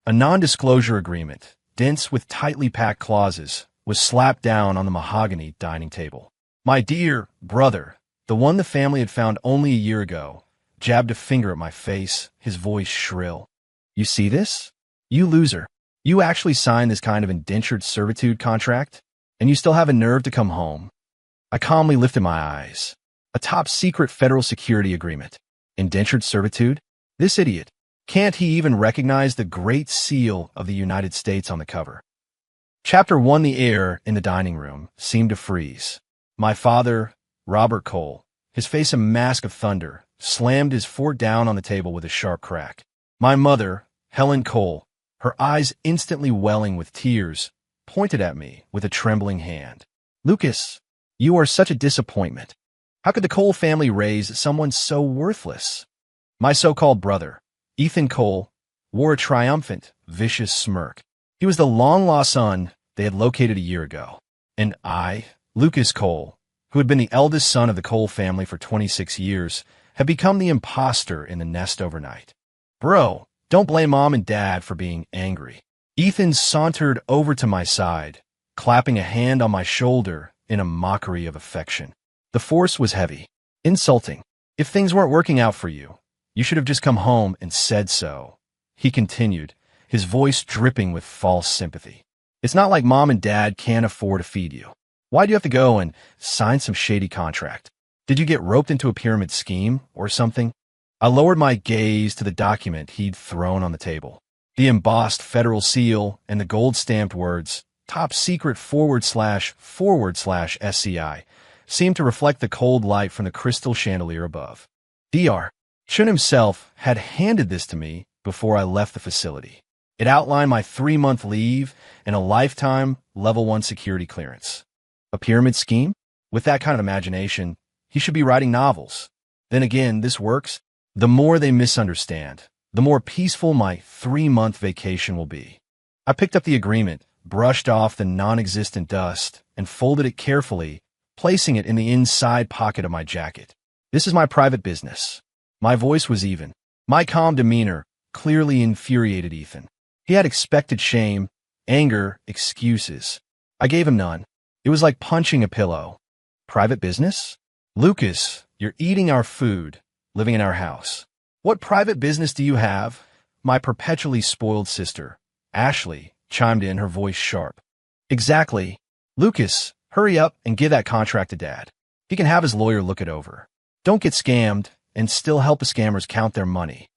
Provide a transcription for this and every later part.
A non-disclosure agreement, dense with tightly packed clauses, was slapped down on the mahogany dining table. My dear brother, the one the family had found only a year ago, jabbed a finger at my face, his voice shrill. You see this? You loser. You actually signed this kind of indentured servitude contract, and you still have a nerve to come home. I calmly lifted my eyes. A top-secret federal security agreement. Indentured servitude? This idiot. Can't he even recognize the Great Seal of the United States on the cover? Chapter 1. The air in the dining room seemed to freeze. My father, Robert Cole, his face a mask of thunder, slammed his fork down on the table with a sharp crack. My mother, Helen Cole, her eyes instantly welling with tears, pointed at me with a trembling hand. Lucas, you are such a disappointment. How could the Cole family raise someone so worthless? My so-called brother, Ethan Cole, wore a triumphant, vicious smirk. He was the long-lost son they had located a year ago. And I, Lucas Cole, who had been the eldest son of the Cole family for 26 years, had become the imposter in the nest overnight. Bro, don't blame Mom and Dad for being angry. Ethan sauntered over to my side, clapping a hand on my shoulder in a mockery of affection. The force was heavy, insulting. If things weren't working out for you, you should have just come home and said so, he continued, his voice dripping with false sympathy. It's not like Mom and Dad can't afford to feed you. Why do you have to go and sign some shady contract? Did you get roped into a pyramid scheme or something? I lowered my gaze to the document he'd thrown on the table. The embossed federal seal and the gold-stamped words, top secret / SCI, seemed to reflect the cold light from the crystal chandelier above. Dr. Chun himself had handed this to me before I left the facility. It outlined my 3-month leave and a lifetime Level 1 security clearance. A pyramid scheme? With that kind of imagination, he should be writing novels. Then again, this works. The more they misunderstand, the more peaceful my 3-month vacation will be. I picked up the agreement, brushed off the non-existent dust, and folded it carefully, placing it in the inside pocket of my jacket. This is my private business. My voice was even. My calm demeanor clearly infuriated Ethan. He had expected shame, anger, excuses. I gave him none. It was like punching a pillow. Private business? Lucas, you're eating our food, living in our house. What private business do you have? My perpetually spoiled sister, Ashley, chimed in, her voice sharp. Exactly. Lucas, hurry up and give that contract to Dad. He can have his lawyer look it over. Don't get scammed and still help the scammers count their money.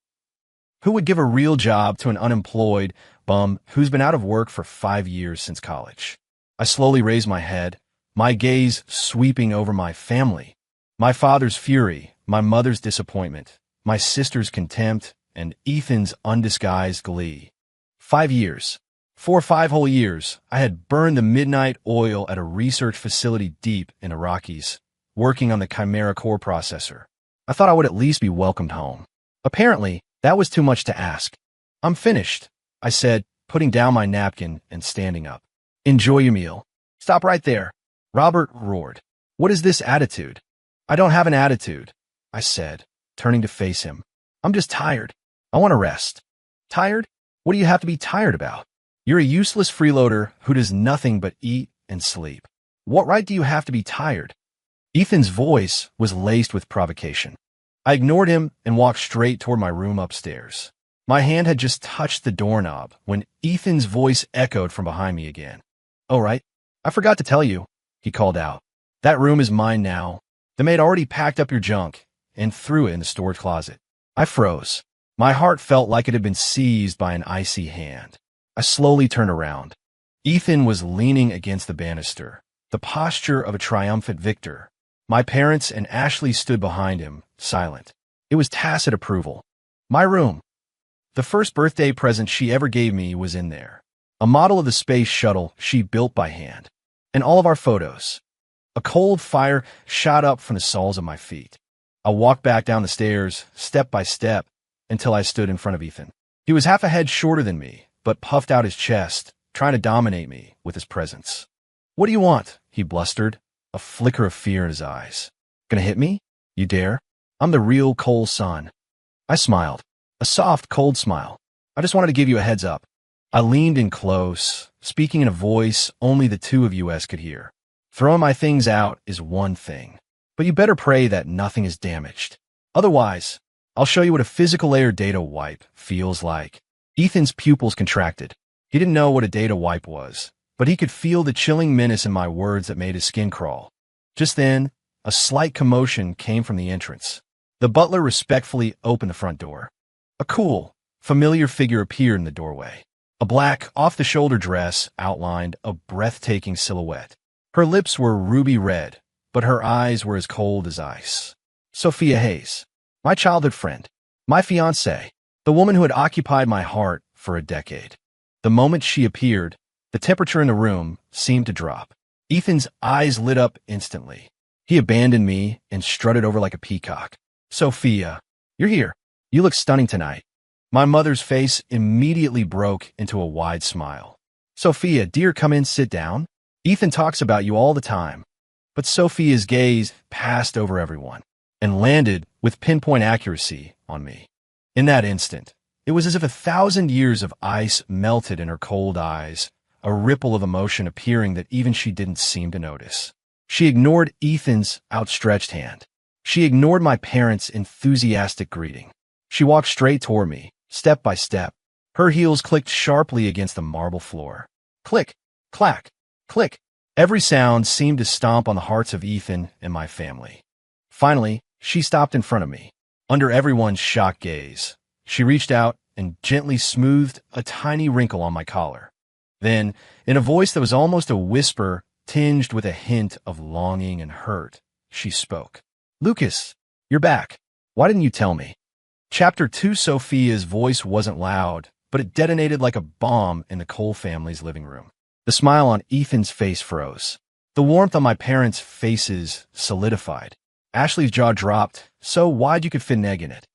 Who would give a real job to an unemployed bum who's been out of work for 5 years since college? I slowly raised my head, my gaze sweeping over my family. My father's fury, my mother's disappointment, my sister's contempt, and Ethan's undisguised glee. 5 years. For 5 whole years, I had burned the midnight oil at a research facility deep in the Rockies, working on the Chimera core processor. I thought I would at least be welcomed home. Apparently, that was too much to ask. I'm finished, I said, putting down my napkin and standing up. Enjoy your meal. Stop right there, Robert roared. What is this attitude? I don't have an attitude, I said, turning to face him. I'm just tired. I want to rest. Tired? What do you have to be tired about? You're a useless freeloader who does nothing but eat and sleep. What right do you have to be tired? Ethan's voice was laced with provocation. I ignored him and walked straight toward my room upstairs. My hand had just touched the doorknob when Ethan's voice echoed from behind me again. Oh, right. I forgot to tell you, he called out. That room is mine now. The maid already packed up your junk and threw it in the storage closet. I froze. My heart felt like it had been seized by an icy hand. I slowly turned around. Ethan was leaning against the banister, the posture of a triumphant victor. My parents and Ashley stood behind him, silent. It was tacit approval. My room. The first birthday present she ever gave me was in there. A model of the space shuttle she built by hand. And all of our photos. A cold fire shot up from the soles of my feet. I walked back down the stairs, step by step, until I stood in front of Ethan. He was half a head shorter than me, but puffed out his chest, trying to dominate me with his presence. What do you want? He blustered, a flicker of fear in his eyes. Gonna hit me? You dare? I'm the real Cole son. I smiled. A soft, cold smile. I just wanted to give you a heads up. I leaned in close, speaking in a voice only the two of us could hear. Throwing my things out is one thing, but you better pray that nothing is damaged. Otherwise, I'll show you what a physical layer data wipe feels like. Ethan's pupils contracted. He didn't know what a data wipe was, but he could feel the chilling menace in my words that made his skin crawl. Just then, a slight commotion came from the entrance. The butler respectfully opened the front door. A cool, familiar figure appeared in the doorway. A black, off-the-shoulder dress outlined a breathtaking silhouette. Her lips were ruby red, but her eyes were as cold as ice. Sophia Hayes, my childhood friend, my fiancée, the woman who had occupied my heart for a decade. The moment she appeared, the temperature in the room seemed to drop. Ethan's eyes lit up instantly. He abandoned me and strutted over like a peacock. Sophia, you're here. You look stunning tonight. My mother's face immediately broke into a wide smile. Sophia, dear, come in, sit down. Ethan talks about you all the time. But Sophia's gaze passed over everyone and landed with pinpoint accuracy on me. In that instant, it was as if 1,000 years of ice melted in her cold eyes, a ripple of emotion appearing that even she didn't seem to notice. She ignored Ethan's outstretched hand. She ignored my parents' enthusiastic greeting. She walked straight toward me, step by step. Her heels clicked sharply against the marble floor. Click, clack, click. Every sound seemed to stomp on the hearts of Ethan and my family. Finally, she stopped in front of me. Under everyone's shocked gaze, she reached out and gently smoothed a tiny wrinkle on my collar. Then, in a voice that was almost a whisper, tinged with a hint of longing and hurt, she spoke. Lucas, you're back. Why didn't you tell me? Chapter 2. Sophia's voice wasn't loud, but it detonated like a bomb in the Cole family's living room. The smile on Ethan's face froze. The warmth on my parents' faces solidified. Ashley's jaw dropped, so wide you could fit an egg in it.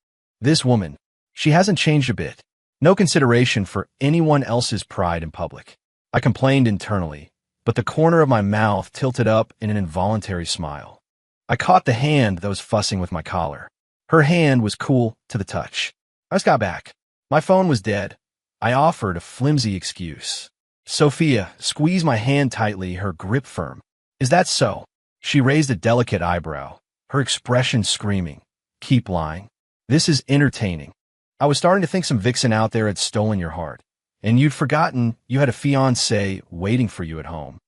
This woman, she hasn't changed a bit. No consideration for anyone else's pride in public. I complained internally, but the corner of my mouth tilted up in an involuntary smile. I caught the hand that was fussing with my collar. Her hand was cool to the touch. I just got back. My phone was dead. I offered a flimsy excuse. Sophia squeezed my hand tightly, her grip firm. Is that so? She raised a delicate eyebrow, her expression screaming. Keep lying. This is entertaining. I was starting to think some vixen out there had stolen your heart, and you'd forgotten you had a fiancé waiting for you at home.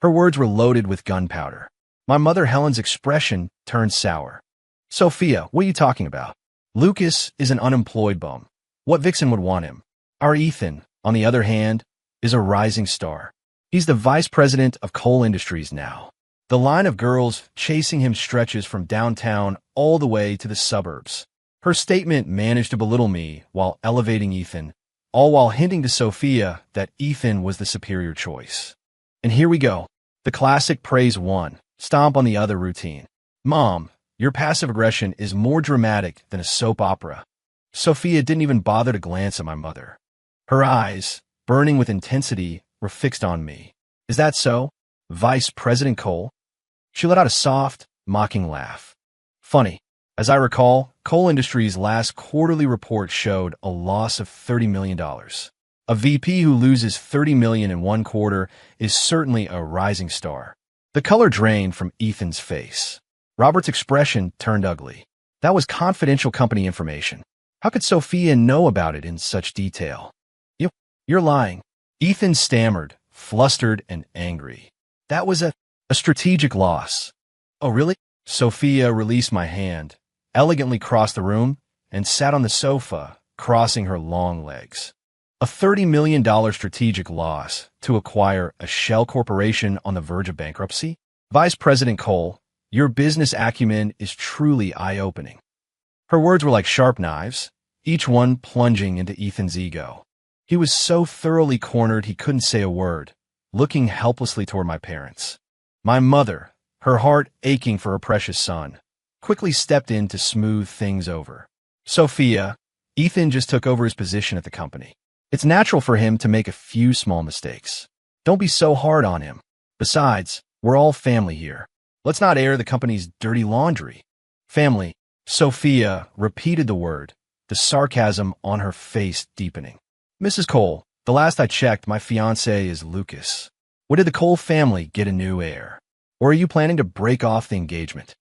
Her words were loaded with gunpowder. My mother Helen's expression turned sour. Sophia, what are you talking about? Lucas is an unemployed bum. What vixen would want him? Our Ethan, on the other hand, is a rising star. He's the vice president of Cole Industries now. The line of girls chasing him stretches from downtown all the way to the suburbs. Her statement managed to belittle me while elevating Ethan, all while hinting to Sophia that Ethan was the superior choice. And here we go. The classic praise one, stomp on the other routine. Mom, your passive aggression is more dramatic than a soap opera. Sophia didn't even bother to glance at my mother. Her eyes, burning with intensity, were fixed on me. Is that so, Vice President Cole? She let out a soft, mocking laugh. Funny. As I recall, Cole Industries' last quarterly report showed a loss of $30 million. A VP who loses $30 million in one quarter is certainly a rising star. The color drained from Ethan's face. Robert's expression turned ugly. That was confidential company information. How could Sophia know about it in such detail? You're lying. Ethan stammered, flustered and angry. That was a strategic loss. Oh, really? Sophia released my hand, elegantly crossed the room, and sat on the sofa, crossing her long legs. A $30 million strategic loss to acquire a shell corporation on the verge of bankruptcy? Vice President Cole, your business acumen is truly eye-opening. Her words were like sharp knives, each one plunging into Ethan's ego. He was so thoroughly cornered he couldn't say a word, looking helplessly toward my parents. My mother, her heart aching for her precious son, quickly stepped in to smooth things over. Sophia, Ethan just took over his position at the company. It's natural for him to make a few small mistakes. Don't be so hard on him. Besides, we're all family here. Let's not air the company's dirty laundry. Family. Sophia repeated the word, the sarcasm on her face deepening. Mrs. Cole, The last I checked, my fiancé is Lucas. Or did the Cole family get a new heir? Or are you planning to break off the engagement?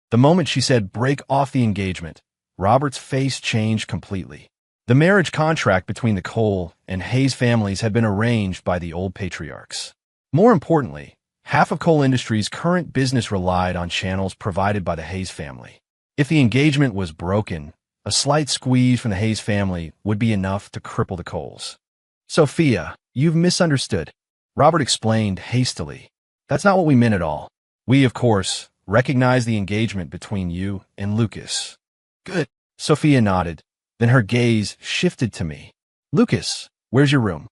The moment she said break off the engagement, Robert's face changed completely. The marriage contract between the Cole and Hayes families had been arranged by the old patriarchs. More importantly, half of Cole Industries' current business relied on channels provided by the Hayes family. If the engagement was broken, a slight squeeze from the Hayes family would be enough to cripple the Coles. Sophia, you've misunderstood, Robert explained hastily. That's not what we meant at all. We, of course, recognize the engagement between you and Lucas. Good. Sophia nodded. Then her gaze shifted to me. Lucas, where's your room?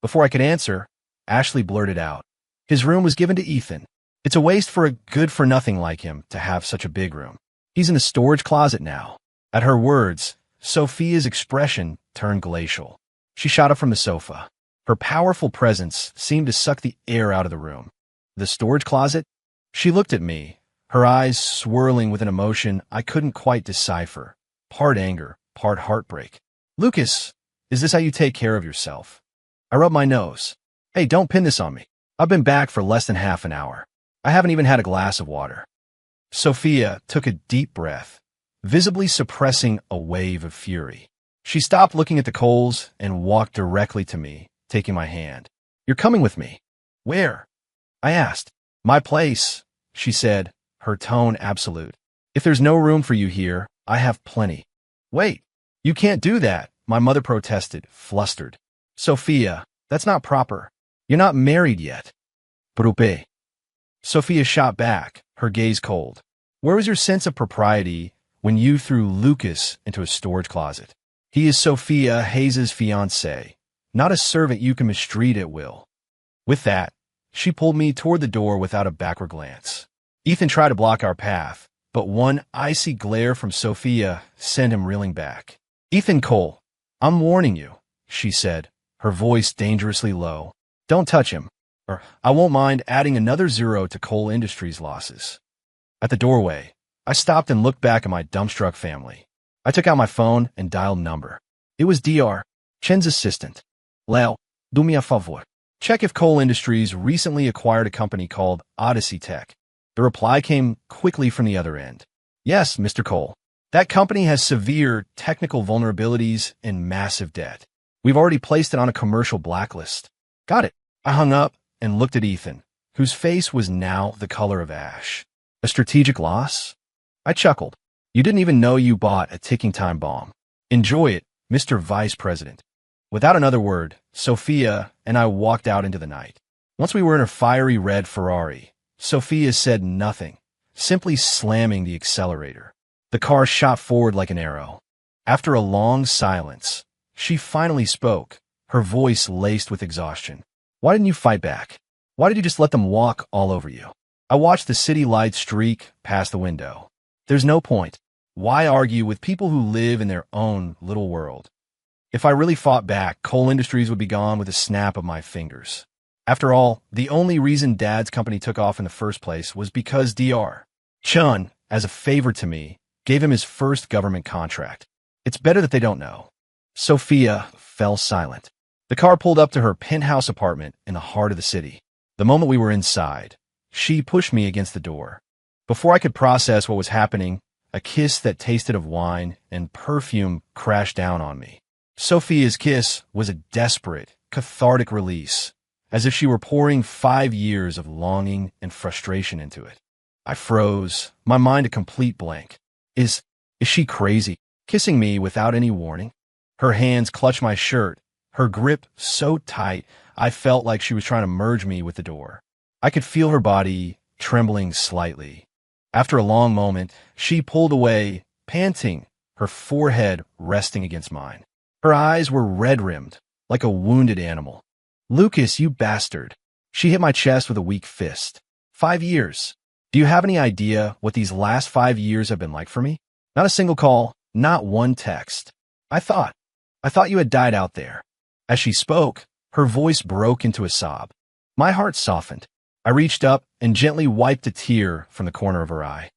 Before I could answer, Ashley blurted out. His room was given to Ethan. It's a waste for a good-for-nothing like him to have such a big room. He's in the storage closet now. At her words, Sophia's expression turned glacial. She shot up from the sofa. Her powerful presence seemed to suck the air out of the room. The storage closet? She looked at me, her eyes swirling with an emotion I couldn't quite decipher. Part anger, part heartbreak. Lucas, is this how you take care of yourself? I rubbed my nose. Hey, don't pin this on me. I've been back for less than half an hour. I haven't even had a glass of water. Sophia took a deep breath, visibly suppressing a wave of fury. She stopped looking at the Coles and walked directly to me, taking my hand. You're coming with me. Where? I asked. My place, she said, her tone absolute. If there's no room for you here, I have plenty. Wait, you can't do that, my mother protested, flustered. Sophia, that's not proper. You're not married yet. Brupe. Sophia shot back, her gaze cold. Where was your sense of propriety when you threw Lucas into a storage closet? He is Sophia Hayes' fiancé, not a servant you can mistreat at will. With that, she pulled me toward the door without a backward glance. Ethan tried to block our path, but one icy glare from Sophia sent him reeling back. Ethan Cole, I'm warning you, she said, her voice dangerously low. Don't touch him, or I won't mind adding another 0 to Cole Industries' losses. At the doorway, I stopped and looked back at my dumbstruck family. I took out my phone and dialed number. It was Dr. Chen's assistant. Leo, do me a favor. Check if Cole Industries recently acquired a company called Odyssey Tech. The reply came quickly from the other end. Yes, Mr. Cole. That company has severe technical vulnerabilities and massive debt. We've already placed it on a commercial blacklist. Got it. I hung up and looked at Ethan, whose face was now the color of ash. A strategic loss? I chuckled. You didn't even know you bought a ticking time bomb. Enjoy it, Mr. Vice President. Without another word, Sophia and I walked out into the night. Once we were in a fiery red Ferrari, Sophia said nothing, simply slamming the accelerator. The car shot forward like an arrow. After a long silence, she finally spoke, her voice laced with exhaustion. Why didn't you fight back? Why did you just let them walk all over you? I watched the city lights streak past the window. There's no point. Why argue with people who live in their own little world? If I really fought back, Cole Industries would be gone with a snap of my fingers. After all, the only reason Dad's company took off in the first place was because Dr. Chun, as a favor to me, gave him his first government contract. It's better that they don't know. Sophia fell silent. The car pulled up to her penthouse apartment in the heart of the city. The moment we were inside, she pushed me against the door. Before I could process what was happening, a kiss that tasted of wine and perfume crashed down on me. Sophia's kiss was a desperate, cathartic release, as if she were pouring 5 years of longing and frustration into it. I froze, my mind a complete blank. Is she crazy, kissing me without any warning? Her hands clutched my shirt, her grip so tight I felt like she was trying to merge me with the door. I could feel her body trembling slightly. After a long moment, she pulled away, panting, her forehead resting against mine. Her eyes were red-rimmed, like a wounded animal. Lucas, you bastard. She hit my chest with a weak fist. 5 years. Do you have any idea what these last 5 years have been like for me? Not a single call, not one text. I thought you had died out there. As she spoke, her voice broke into a sob. My heart softened. I reached up and gently wiped a tear from the corner of her eye.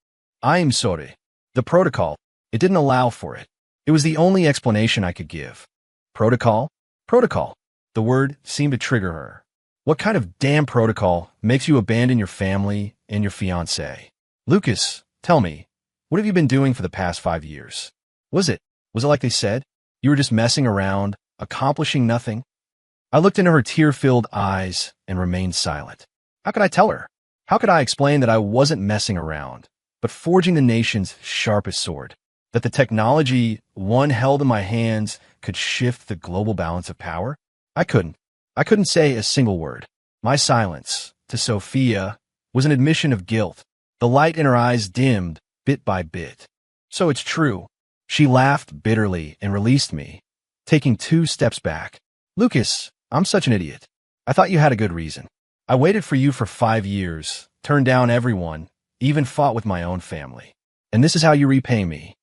I'm sorry. The protocol, it didn't allow for it. It was the only explanation I could give. Protocol? Protocol. The word seemed to trigger her. What kind of damn protocol makes you abandon your family and your fiancé? Lucas, tell me, what have you been doing for the past 5 years? Was it like they said? You were just messing around, accomplishing nothing? I looked into her tear-filled eyes and remained silent. How could I tell her? How could I explain that I wasn't messing around, but forging the nation's sharpest sword? That the technology one held in my hands could shift the global balance of power? I couldn't. I couldn't say a single word. My silence, to Sophia, was an admission of guilt. The light in her eyes dimmed, bit by bit. So it's true. She laughed bitterly and released me, taking 2 steps back. Lucas, I'm such an idiot. I thought you had a good reason. I waited for you for 5 years, turned down everyone, even fought with my own family. And this is how you repay me.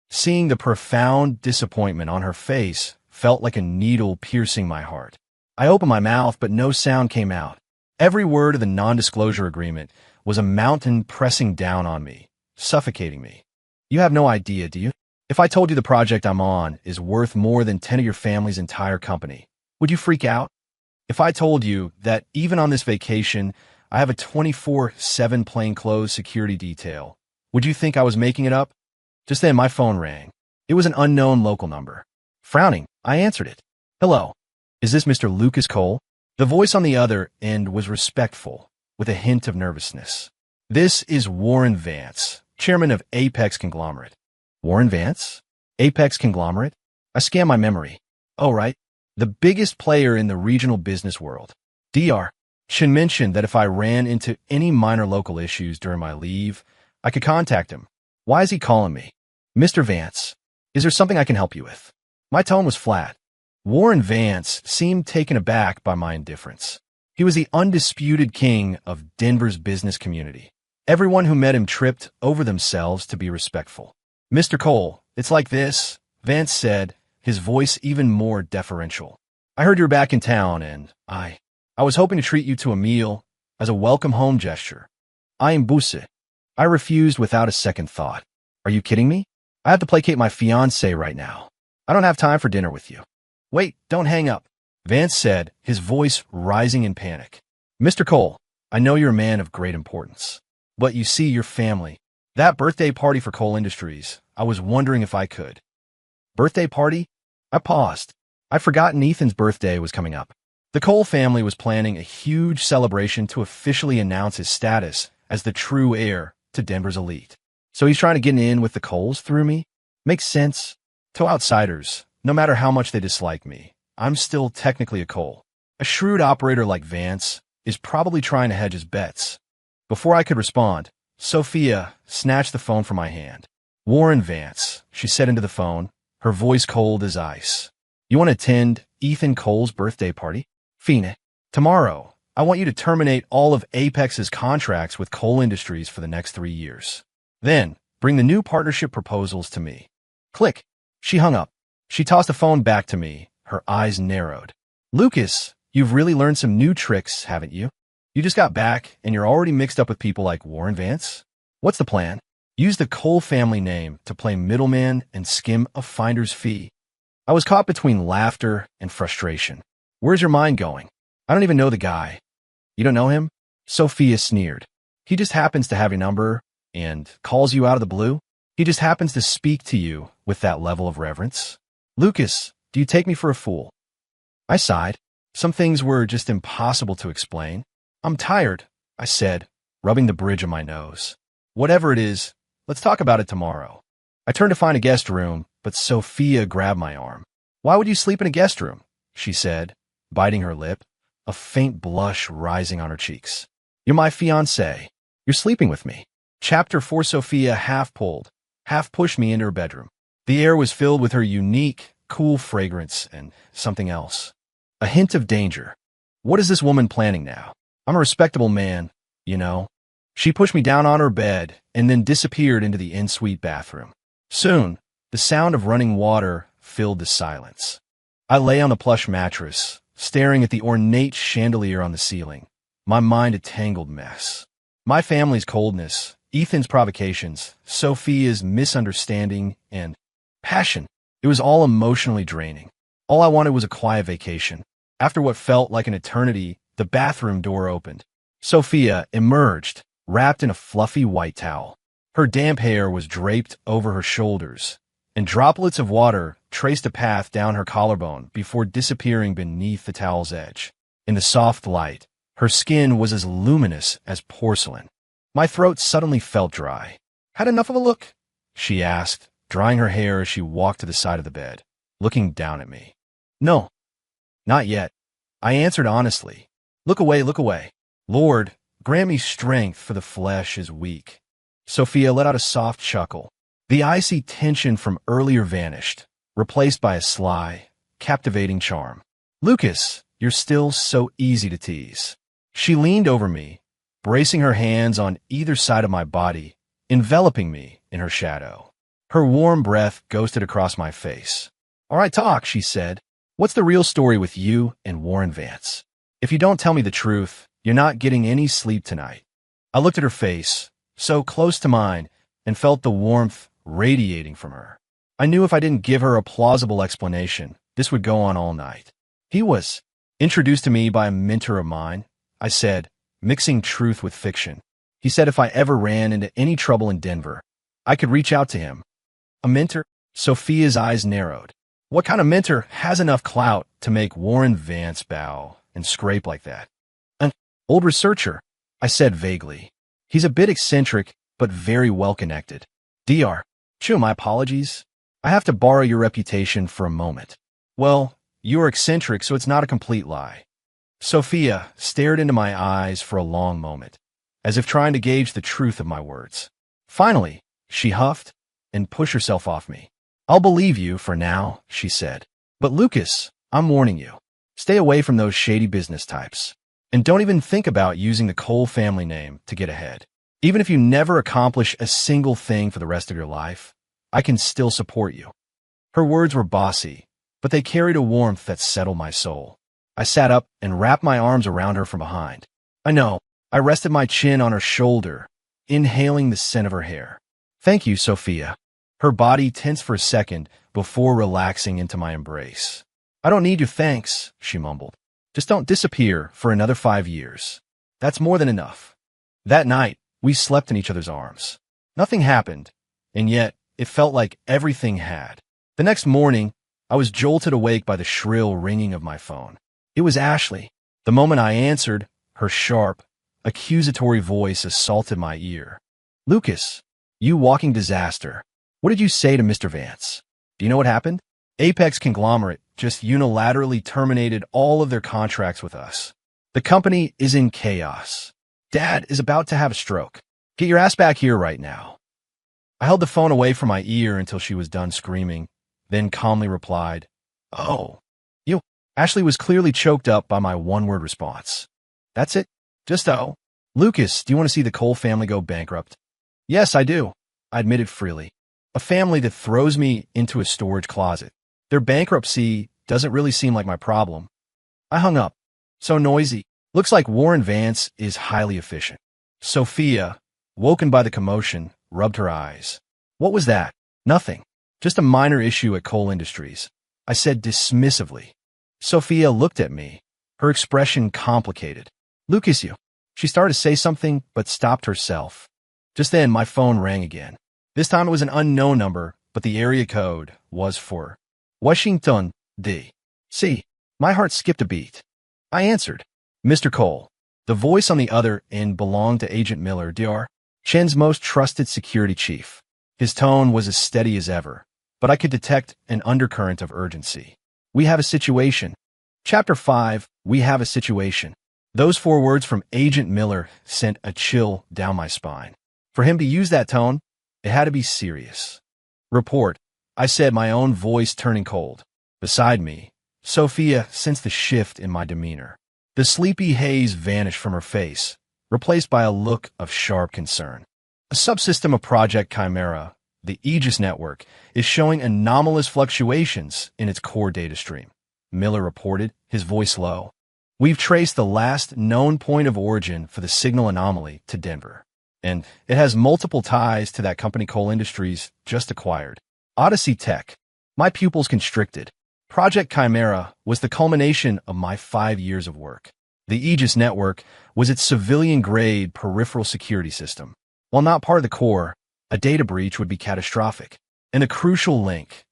Seeing the profound disappointment on her face felt like a needle piercing my heart. I opened my mouth, but no sound came out. Every word of the non-disclosure agreement was a mountain pressing down on me, suffocating me. You have no idea, do you? If I told you the project I'm on is worth more than 10 of your family's entire company, would you freak out? If I told you that even on this vacation, I have a 24/7 plainclothes security detail, would you think I was making it up? Just then my phone rang. It was an unknown local number. Frowning, I answered it. Hello, is this Mr. Lucas Cole? The voice on the other end was respectful, with a hint of nervousness. This is Warren Vance, chairman of Apex Conglomerate. Warren Vance? Apex Conglomerate? I scanned my memory. Oh, right. The biggest player in the regional business world. Dr. Shin mentioned that if I ran into any minor local issues during my leave, I could contact him. Why is he calling me? Mr. Vance, is there something I can help you with? My tone was flat. Warren Vance seemed taken aback by my indifference. He was the undisputed king of Denver's business community. Everyone who met him tripped over themselves to be respectful. Mr. Cole, it's like this, Vance said, his voice even more deferential. I heard you're back in town, and I was hoping to treat you to a meal as a welcome home gesture. I am Busse. I refused without a second thought. Are you kidding me? I have to placate my fiancé right now. I don't have time for dinner with you. Wait, don't hang up, Vance said, his voice rising in panic. Mr. Cole, I know you're a man of great importance, but you see your family. That birthday party for Cole Industries, I was wondering if I could. Birthday party? I paused. I'd forgotten Ethan's birthday was coming up. The Cole family was planning a huge celebration to officially announce his status as the true heir to Denver's elite. So he's trying to get in with the Coles through me? Makes sense. To outsiders, no matter how much they dislike me, I'm still technically a Cole. A shrewd operator like Vance is probably trying to hedge his bets. Before I could respond, Sophia snatched the phone from my hand. Warren Vance, she said into the phone, her voice cold as ice. You want to attend Ethan Cole's birthday party? Fine. Tomorrow, I want you to terminate all of Apex's contracts with Cole Industries for the next 3 years. Then, bring the new partnership proposals to me. Click. She hung up. She tossed the phone back to me, her eyes narrowed. Lucas, you've really learned some new tricks, haven't you? You just got back, and you're already mixed up with people like Warren Vance? What's the plan? Use the Cole family name to play middleman and skim a finder's fee. I was caught between laughter and frustration. Where's your mind going? I don't even know the guy. You don't know him? Sophia sneered. He just happens to have your number and calls you out of the blue. He just happens to speak to you with that level of reverence. Lucas, do you take me for a fool? I sighed. Some things were just impossible to explain. I'm tired, I said, rubbing the bridge of my nose. Whatever it is, let's talk about it tomorrow. I turned to find a guest room, but Sophia grabbed my arm. Why would you sleep in a guest room? She said, biting her lip, a faint blush rising on her cheeks. You're my fiancé. You're sleeping with me. Chapter 4. Sophia half pushed me into her bedroom. The air was filled with her unique, cool fragrance and something else. A hint of danger. What is this woman planning now? I'm a respectable man, you know. She pushed me down on her bed and then disappeared into the en-suite bathroom. Soon, the sound of running water filled the silence. I lay on the plush mattress, staring at the ornate chandelier on the ceiling, my mind a tangled mess. My family's coldness, Ethan's provocations, Sophia's misunderstanding, and passion. It was all emotionally draining. All I wanted was a quiet vacation. After what felt like an eternity, the bathroom door opened. Sophia emerged, wrapped in a fluffy white towel. Her damp hair was draped over her shoulders, and droplets of water traced a path down her collarbone before disappearing beneath the towel's edge. In the soft light, her skin was as luminous as porcelain. My throat suddenly felt dry. "Had enough of a look?" she asked, drying her hair as she walked to the side of the bed, looking down at me. "No, not yet," I answered honestly. Look away, look away. Lord, grant me strength, for the flesh is weak." Sophia let out a soft chuckle. The icy tension from earlier vanished, replaced by a sly, captivating charm. "Lucas, you're still so easy to tease." She leaned over me, bracing her hands on either side of my body, enveloping me in her shadow. Her warm breath ghosted across my face. "All right, talk," she said. "What's the real story with you and Warren Vance? If you don't tell me the truth, you're not getting any sleep tonight." I looked at her face, so close to mine, and felt the warmth radiating from her. I knew if I didn't give her a plausible explanation, this would go on all night. "He was introduced to me by a mentor of mine," I said, mixing truth with fiction. "He said if I ever ran into any trouble in Denver, I could reach out to him." "A mentor?" Sophia's eyes narrowed. "What kind of mentor has enough clout to make Warren Vance bow and scrape like that?" "An old researcher," I said vaguely. "He's a bit eccentric, but very well-connected." "Dr. Chu, my apologies. I have to borrow your reputation for a moment." "Well, you're eccentric, so it's not a complete lie." Sophia stared into my eyes for a long moment, as if trying to gauge the truth of my words. Finally, she huffed and pushed herself off me. "I'll believe you for now," she said. "But Lucas, I'm warning you. Stay away from those shady business types. And don't even think about using the Cole family name to get ahead. Even if you never accomplish a single thing for the rest of your life, I can still support you." Her words were bossy, but they carried a warmth that settled my soul. I sat up and wrapped my arms around her from behind. I know. I rested my chin on her shoulder, inhaling the scent of her hair. "Thank you, Sophia." Her body tensed for a second before relaxing into my embrace. "I don't need your thanks," she mumbled. "Just don't disappear for another 5 years. That's more than enough." That night, we slept in each other's arms. Nothing happened, and yet it felt like everything had. The next morning, I was jolted awake by the shrill ringing of my phone. It was Ashley. The moment I answered, her sharp, accusatory voice assaulted my ear. "Lucas, you walking disaster. What did you say to Mr. Vance? Do you know what happened? Apex Conglomerate just unilaterally terminated all of their contracts with us. The company is in chaos. Dad is about to have a stroke. Get your ass back here right now." I held the phone away from my ear until she was done screaming, then calmly replied, "Oh, you." Ashley was clearly choked up by my one-word response. "That's it? Just oh." "Lucas, do you want to see the Cole family go bankrupt?" "Yes, I do," I admitted freely. "A family that throws me into a storage closet. Their bankruptcy doesn't really seem like my problem." I hung up. So noisy. Looks like Warren Vance is highly efficient. Sophia, woken by the commotion, rubbed her eyes. "What was that?" "Nothing. Just a minor issue at Cole Industries," I said dismissively. Sophia looked at me, her expression complicated. "Lucas, you." She started to say something, but stopped herself. Just then, my phone rang again. This time it was an unknown number, but the area code was for Washington, D.C. My heart skipped a beat. I answered. "Mr. Cole." The voice on the other end belonged to Agent Miller, Dr. Chen's most trusted security chief. His tone was as steady as ever, but I could detect an undercurrent of urgency. "We have a situation." Chapter 5, We Have a Situation. Those 4 words from Agent Miller sent a chill down my spine. For him to use that tone, it had to be serious. "Report," I said, my own voice turning cold. Beside me, Sophia sensed the shift in my demeanor. The sleepy haze vanished from her face, replaced by a look of sharp concern. "A subsystem of Project Chimera, the Aegis network, is showing anomalous fluctuations in its core data stream," Miller reported, his voice low. "We've traced the last known point of origin for the signal anomaly to Denver, and it has multiple ties to that company Cole Industries just acquired, Odyssey Tech." My pupils constricted. Project Chimera was the culmination of my 5 years of work. The Aegis network was its civilian-grade peripheral security system. While not part of the core, a data breach would be catastrophic. And a crucial link,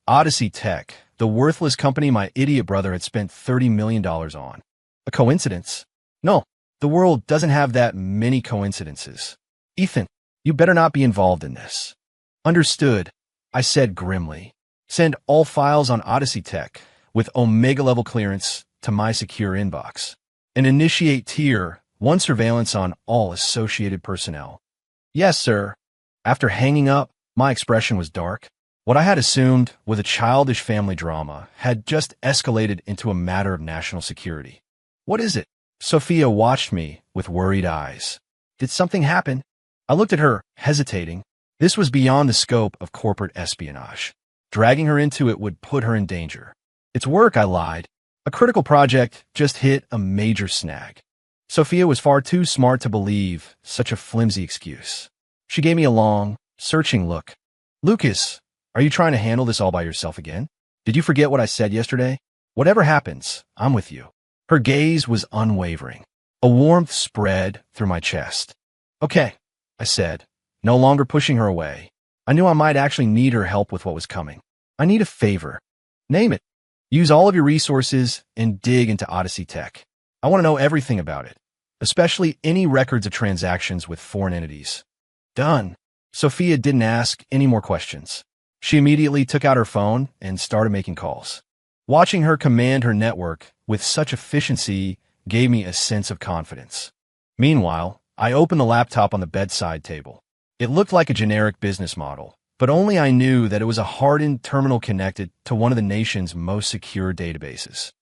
Odyssey Tech, the worthless company my idiot brother had spent $30 million on. A coincidence? No, the world doesn't have that many coincidences. Ethan, you better not be involved in this. Understood, I said grimly. Send all files on Odyssey Tech with Omega-level clearance to my secure inbox. And initiate Tier 1 surveillance on all associated personnel. Yes, sir. After hanging up, my expression was dark. What I had assumed was a childish family drama had just escalated into a matter of national security. What is it? Sophia watched me with worried eyes. Did something happen? I looked at her, hesitating. This was beyond the scope of corporate espionage. Dragging her into it would put her in danger. It's work, I lied. A critical project just hit a major snag. Sophia was far too smart to believe such a flimsy excuse. She gave me a long, searching look. Lucas, are you trying to handle this all by yourself again? Did you forget what I said yesterday? Whatever happens, I'm with you. Her gaze was unwavering. A warmth spread through my chest. Okay, I said, no longer pushing her away. I knew I might actually need her help with what was coming. I need a favor. Name it. Use all of your resources and dig into Odyssey Tech. I want to know everything about it, especially any records of transactions with foreign entities. Done. Sophia didn't ask any more questions. She immediately took out her phone and started making calls. Watching her command her network with such efficiency gave me a sense of confidence. Meanwhile, I opened the laptop on the bedside table. It looked like a generic business model, but only I knew that it was a hardened terminal connected to one of the nation's most secure databases.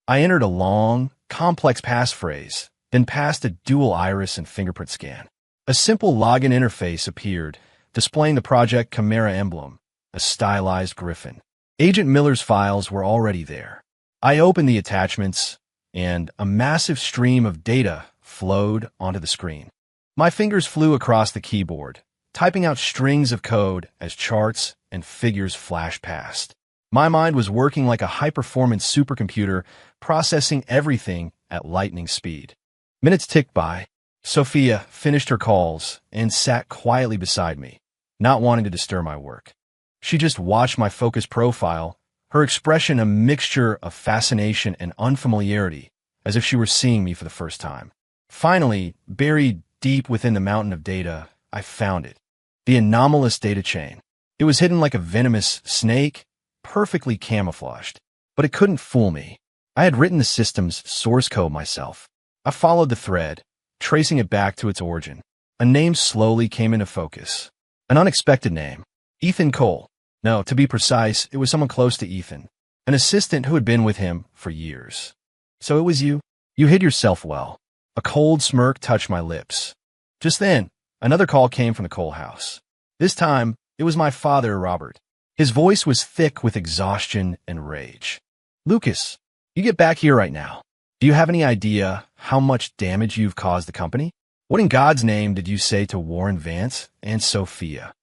I entered a long, complex passphrase, then passed a dual iris and fingerprint scan. A simple login interface appeared, displaying the Project Chimera emblem, a stylized griffin. Agent Miller's files were already there. I opened the attachments, and a massive stream of data flowed onto the screen. My fingers flew across the keyboard, typing out strings of code as charts and figures flashed past. My mind was working like a high-performance supercomputer, processing everything at lightning speed. Minutes ticked by. Sophia finished her calls and sat quietly beside me, not wanting to disturb my work. She just watched my focused profile, her expression a mixture of fascination and unfamiliarity, as if she were seeing me for the first time. Finally, buried deep within the mountain of data, I found it. The anomalous data chain. It was hidden like a venomous snake, perfectly camouflaged. But it couldn't fool me. I had written the system's source code myself. I followed the thread, tracing it back to its origin. A name slowly came into focus. An unexpected name. Ethan Cole. No, to be precise, it was someone close to Ethan. An assistant who had been with him for years. So it was you? You hid yourself well. A cold smirk touched my lips. Just then, another call came from the Cole house. This time, it was my father, Robert. His voice was thick with exhaustion and rage. Lucas, you get back here right now. Do you have any idea how much damage you've caused the company? What in God's name did you say to Warren Vance and Sophia?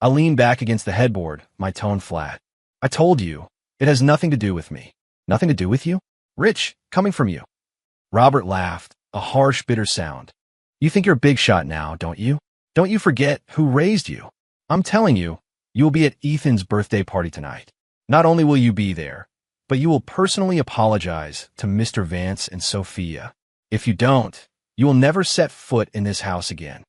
I leaned back against the headboard, my tone flat. I told you, it has nothing to do with me. Nothing to do with you? Rich, coming from you. Robert laughed, a harsh, bitter sound. You think you're a big shot now, don't you? Don't you forget who raised you. I'm telling you, you will be at Ethan's birthday party tonight. Not only will you be there, but you will personally apologize to Mr. Vance and Sophia. If you don't, you will never set foot in this house again.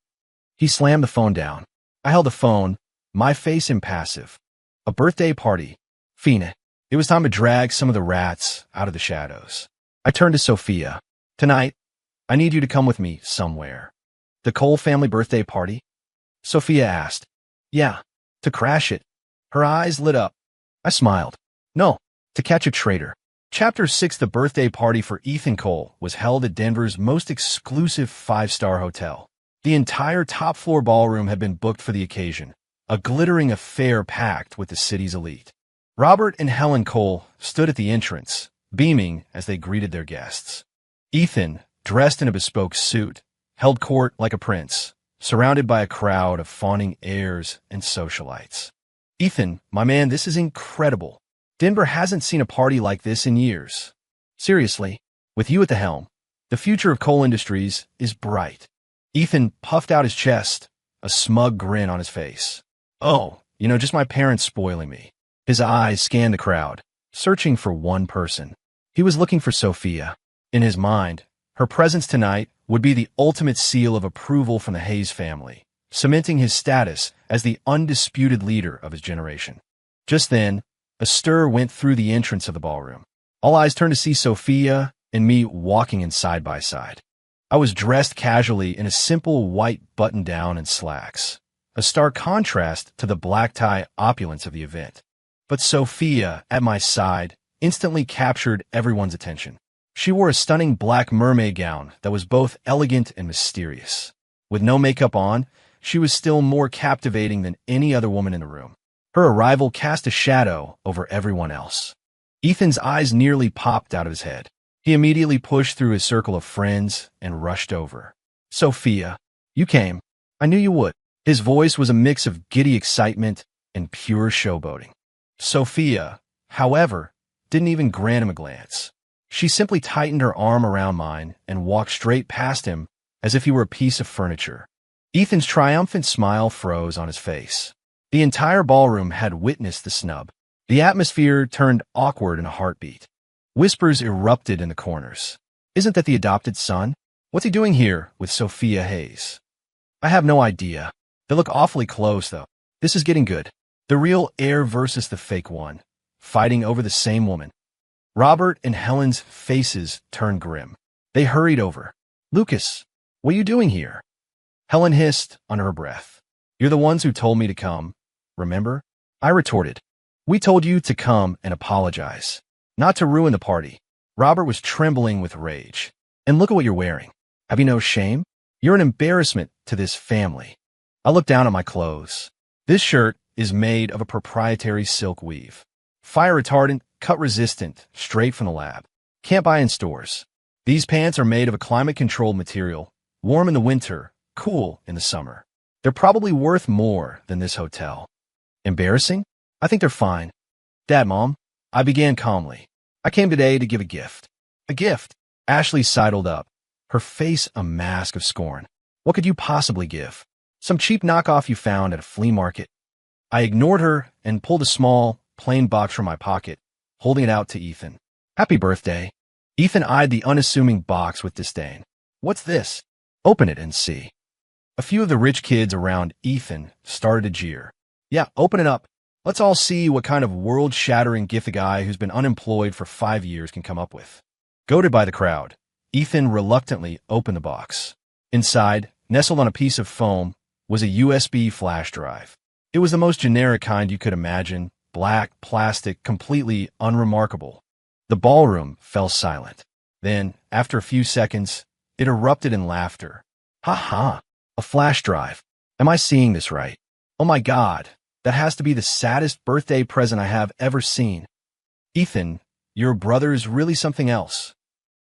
He slammed the phone down. I held the phone, my face impassive. A birthday party. Fina. It was time to drag some of the rats out of the shadows. I turned to Sophia. Tonight, I need you to come with me somewhere. The Cole family birthday party? Sophia asked. Yeah, to crash it. Her eyes lit up. I smiled. No, to catch a traitor. Chapter 6. The birthday party for Ethan Cole was held at Denver's most exclusive 5-star hotel. The entire top-floor ballroom had been booked for the occasion, a glittering affair packed with the city's elite. Robert and Helen Cole stood at the entrance, beaming as they greeted their guests. Ethan, dressed in a bespoke suit, held court like a prince, surrounded by a crowd of fawning heirs and socialites. Ethan, my man, this is incredible. Denver hasn't seen a party like this in years. Seriously, with you at the helm, the future of coal industries is bright. Ethan puffed out his chest, a smug grin on his face. Oh, just my parents spoiling me. His eyes scanned the crowd, searching for one person. He was looking for Sophia. In his mind, her presence tonight would be the ultimate seal of approval from the Hayes family, cementing his status as the undisputed leader of his generation. Just then, a stir went through the entrance of the ballroom. All eyes turned to see Sophia and me walking in side by side. I was dressed casually in a simple white button-down and slacks, a stark contrast to the black-tie opulence of the event. But Sophia, at my side, instantly captured everyone's attention. She wore a stunning black mermaid gown that was both elegant and mysterious. With no makeup on, she was still more captivating than any other woman in the room. Her arrival cast a shadow over everyone else. Ethan's eyes nearly popped out of his head. He immediately pushed through his circle of friends and rushed over. Sophia, you came. I knew you would. His voice was a mix of giddy excitement and pure showboating. Sophia, however, didn't even grant him a glance. She simply tightened her arm around mine and walked straight past him as if he were a piece of furniture. Ethan's triumphant smile froze on his face. The entire ballroom had witnessed the snub. The atmosphere turned awkward in a heartbeat. Whispers erupted in the corners. Isn't that the adopted son? What's he doing here with Sophia Hayes? I have no idea. They look awfully close, though. This is getting good. The real heir versus the fake one, fighting over the same woman. Robert and Helen's faces turned grim. They hurried over. Lucas, what are you doing here? Helen hissed under her breath. You're the ones who told me to come, remember? I retorted. We told you to come and apologize, not to ruin the party. Robert was trembling with rage. And look at what you're wearing. Have you no shame? You're an embarrassment to this family. I looked down at my clothes. This shirt is made of a proprietary silk weave. Fire retardant, cut resistant, straight from the lab. Can't buy in stores. These pants are made of a climate-controlled material, warm in the winter, cool in the summer. They're probably worth more than this hotel. Embarrassing? I think they're fine. Dad, Mom, I began calmly. I came today to give a gift. A gift? Ashley sidled up, her face a mask of scorn. What could you possibly give? Some cheap knockoff you found at a flea market. I ignored her and pulled a small, plain box from my pocket, holding it out to Ethan. Happy birthday. Ethan eyed the unassuming box with disdain. What's this? Open it and see. A few of the rich kids around Ethan started to jeer. Yeah, open it up. Let's all see what kind of world-shattering gift a guy who's been unemployed for 5 years can come up with. Goaded by the crowd, Ethan reluctantly opened the box. Inside, nestled on a piece of foam, was a USB flash drive. It was the most generic kind you could imagine, black, plastic, completely unremarkable. The ballroom fell silent. Then, after a few seconds, it erupted in laughter. Ha ha, a flash drive. Am I seeing this right? Oh my God, that has to be the saddest birthday present I have ever seen. Ethan, your brother's really something else.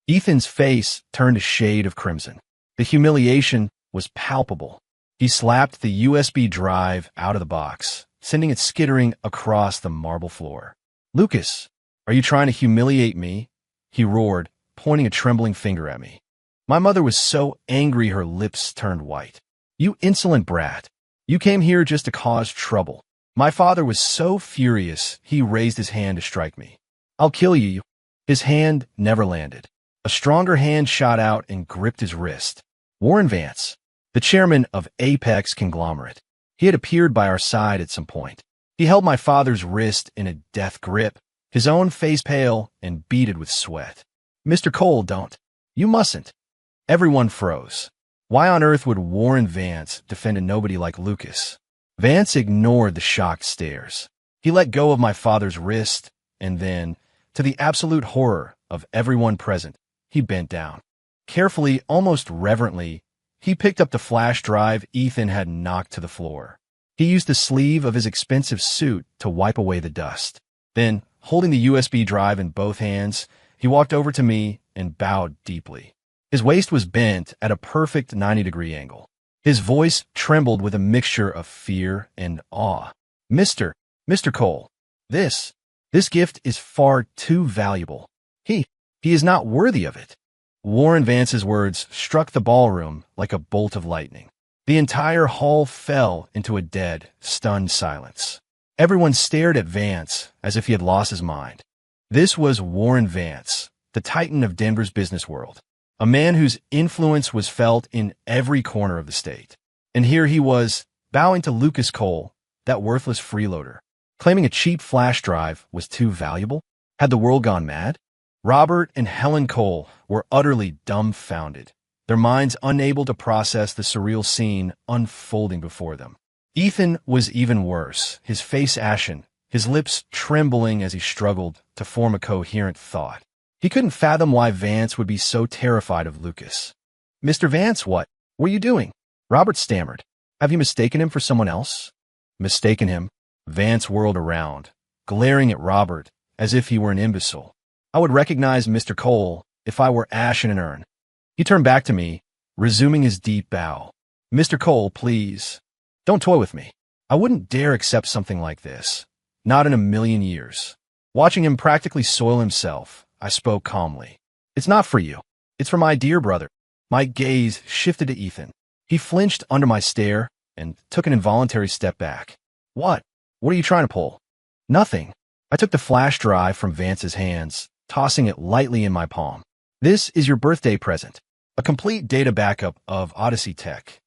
Ethan's face turned a shade of crimson. The humiliation was palpable. He slapped the USB drive out of the box, sending it skittering across the marble floor. Lucas, are you trying to humiliate me? He roared, pointing a trembling finger at me. My mother was so angry her lips turned white. You insolent brat. You came here just to cause trouble. My father was so furious he raised his hand to strike me. I'll kill you. His hand never landed. A stronger hand shot out and gripped his wrist. Warren Vance, the chairman of Apex Conglomerate. He had appeared by our side at some point. He held my father's wrist in a death grip, his own face pale and beaded with sweat. Mr. Cole, don't. You mustn't. Everyone froze. Why on earth would Warren Vance defend a nobody like Lucas? Vance ignored the shocked stares. He let go of my father's wrist, and then, to the absolute horror of everyone present, he bent down. Carefully, almost reverently, he picked up the flash drive Ethan had knocked to the floor. He used the sleeve of his expensive suit to wipe away the dust. Then, holding the USB drive in both hands, he walked over to me and bowed deeply. His waist was bent at a perfect 90-degree angle. His voice trembled with a mixture of fear and awe. Mr. Cole, this This gift is far too valuable. He is not worthy of it. Warren Vance's words struck the ballroom like a bolt of lightning. The entire hall fell into a dead, stunned silence. Everyone stared at Vance as if he had lost his mind. This was Warren Vance, the titan of Denver's business world, a man whose influence was felt in every corner of the state. And here he was, bowing to Lucas Cole, that worthless freeloader, claiming a cheap flash drive was too valuable. Had the world gone mad? Robert and Helen Cole were utterly dumbfounded, their minds unable to process the surreal scene unfolding before them. Ethan was even worse, his face ashen, his lips trembling as he struggled to form a coherent thought. He couldn't fathom why Vance would be so terrified of Lucas. "Mr. Vance, what were you doing?" Robert stammered. "Have you mistaken him for someone else?" Mistaken him? Vance whirled around, glaring at Robert as if he were an imbecile. "I would recognize Mr. Cole if I were ash in an urn." He turned back to me, resuming his deep bow. "Mr. Cole, please, don't toy with me. I wouldn't dare accept something like this. Not in a million years." Watching him practically soil himself, I spoke calmly. "It's not for you. It's for my dear brother." My gaze shifted to Ethan. He flinched under my stare and took an involuntary step back. What are you trying to pull?" "Nothing." I took the flash drive from Vance's hands, tossing it lightly in my palm. "This is your birthday present. A complete data backup of Odyssey tech."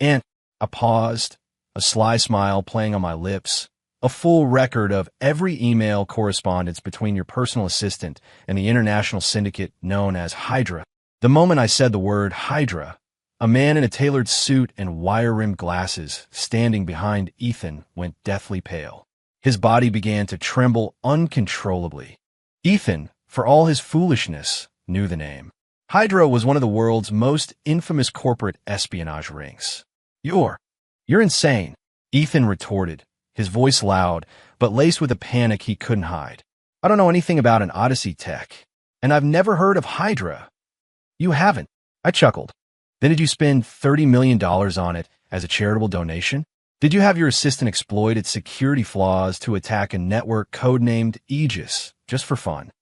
And I paused, a sly smile playing on my lips. "A full record of every email correspondence between your personal assistant and the international syndicate known as Hydra." The moment I said the word Hydra, a man in a tailored suit and wire-rimmed glasses standing behind Ethan went deathly pale. His body began to tremble uncontrollably. Ethan, for all his foolishness, knew the name. Hydra was one of the world's most infamous corporate espionage rings. You're insane," Ethan retorted, his voice loud, but laced with a panic he couldn't hide. "I don't know anything about an Odyssey tech, and I've never heard of Hydra." "You haven't?" I chuckled. "Then did you spend $30 million on it as a charitable donation? Did you have your assistant exploit its security flaws to attack a network codenamed Aegis, just for fun?"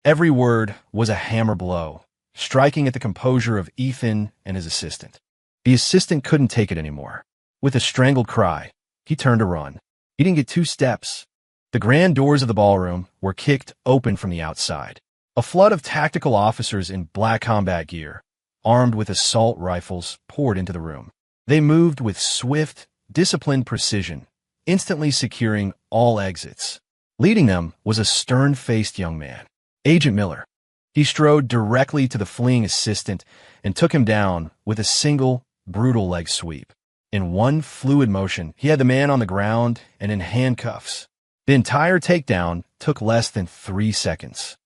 Every word was a hammer blow, striking at the composure of Ethan and his assistant. The assistant couldn't take it anymore. With a strangled cry, he turned to run. He didn't get 2 steps. The grand doors of the ballroom were kicked open from the outside. A flood of tactical officers in black combat gear, armed with assault rifles, poured into the room. They moved with swift, disciplined precision, instantly securing all exits. Leading them was a stern-faced young man, Agent Miller. He strode directly to the fleeing assistant and took him down with a single, brutal leg sweep. In one fluid motion, he had the man on the ground and in handcuffs. The entire takedown took less than 3 seconds.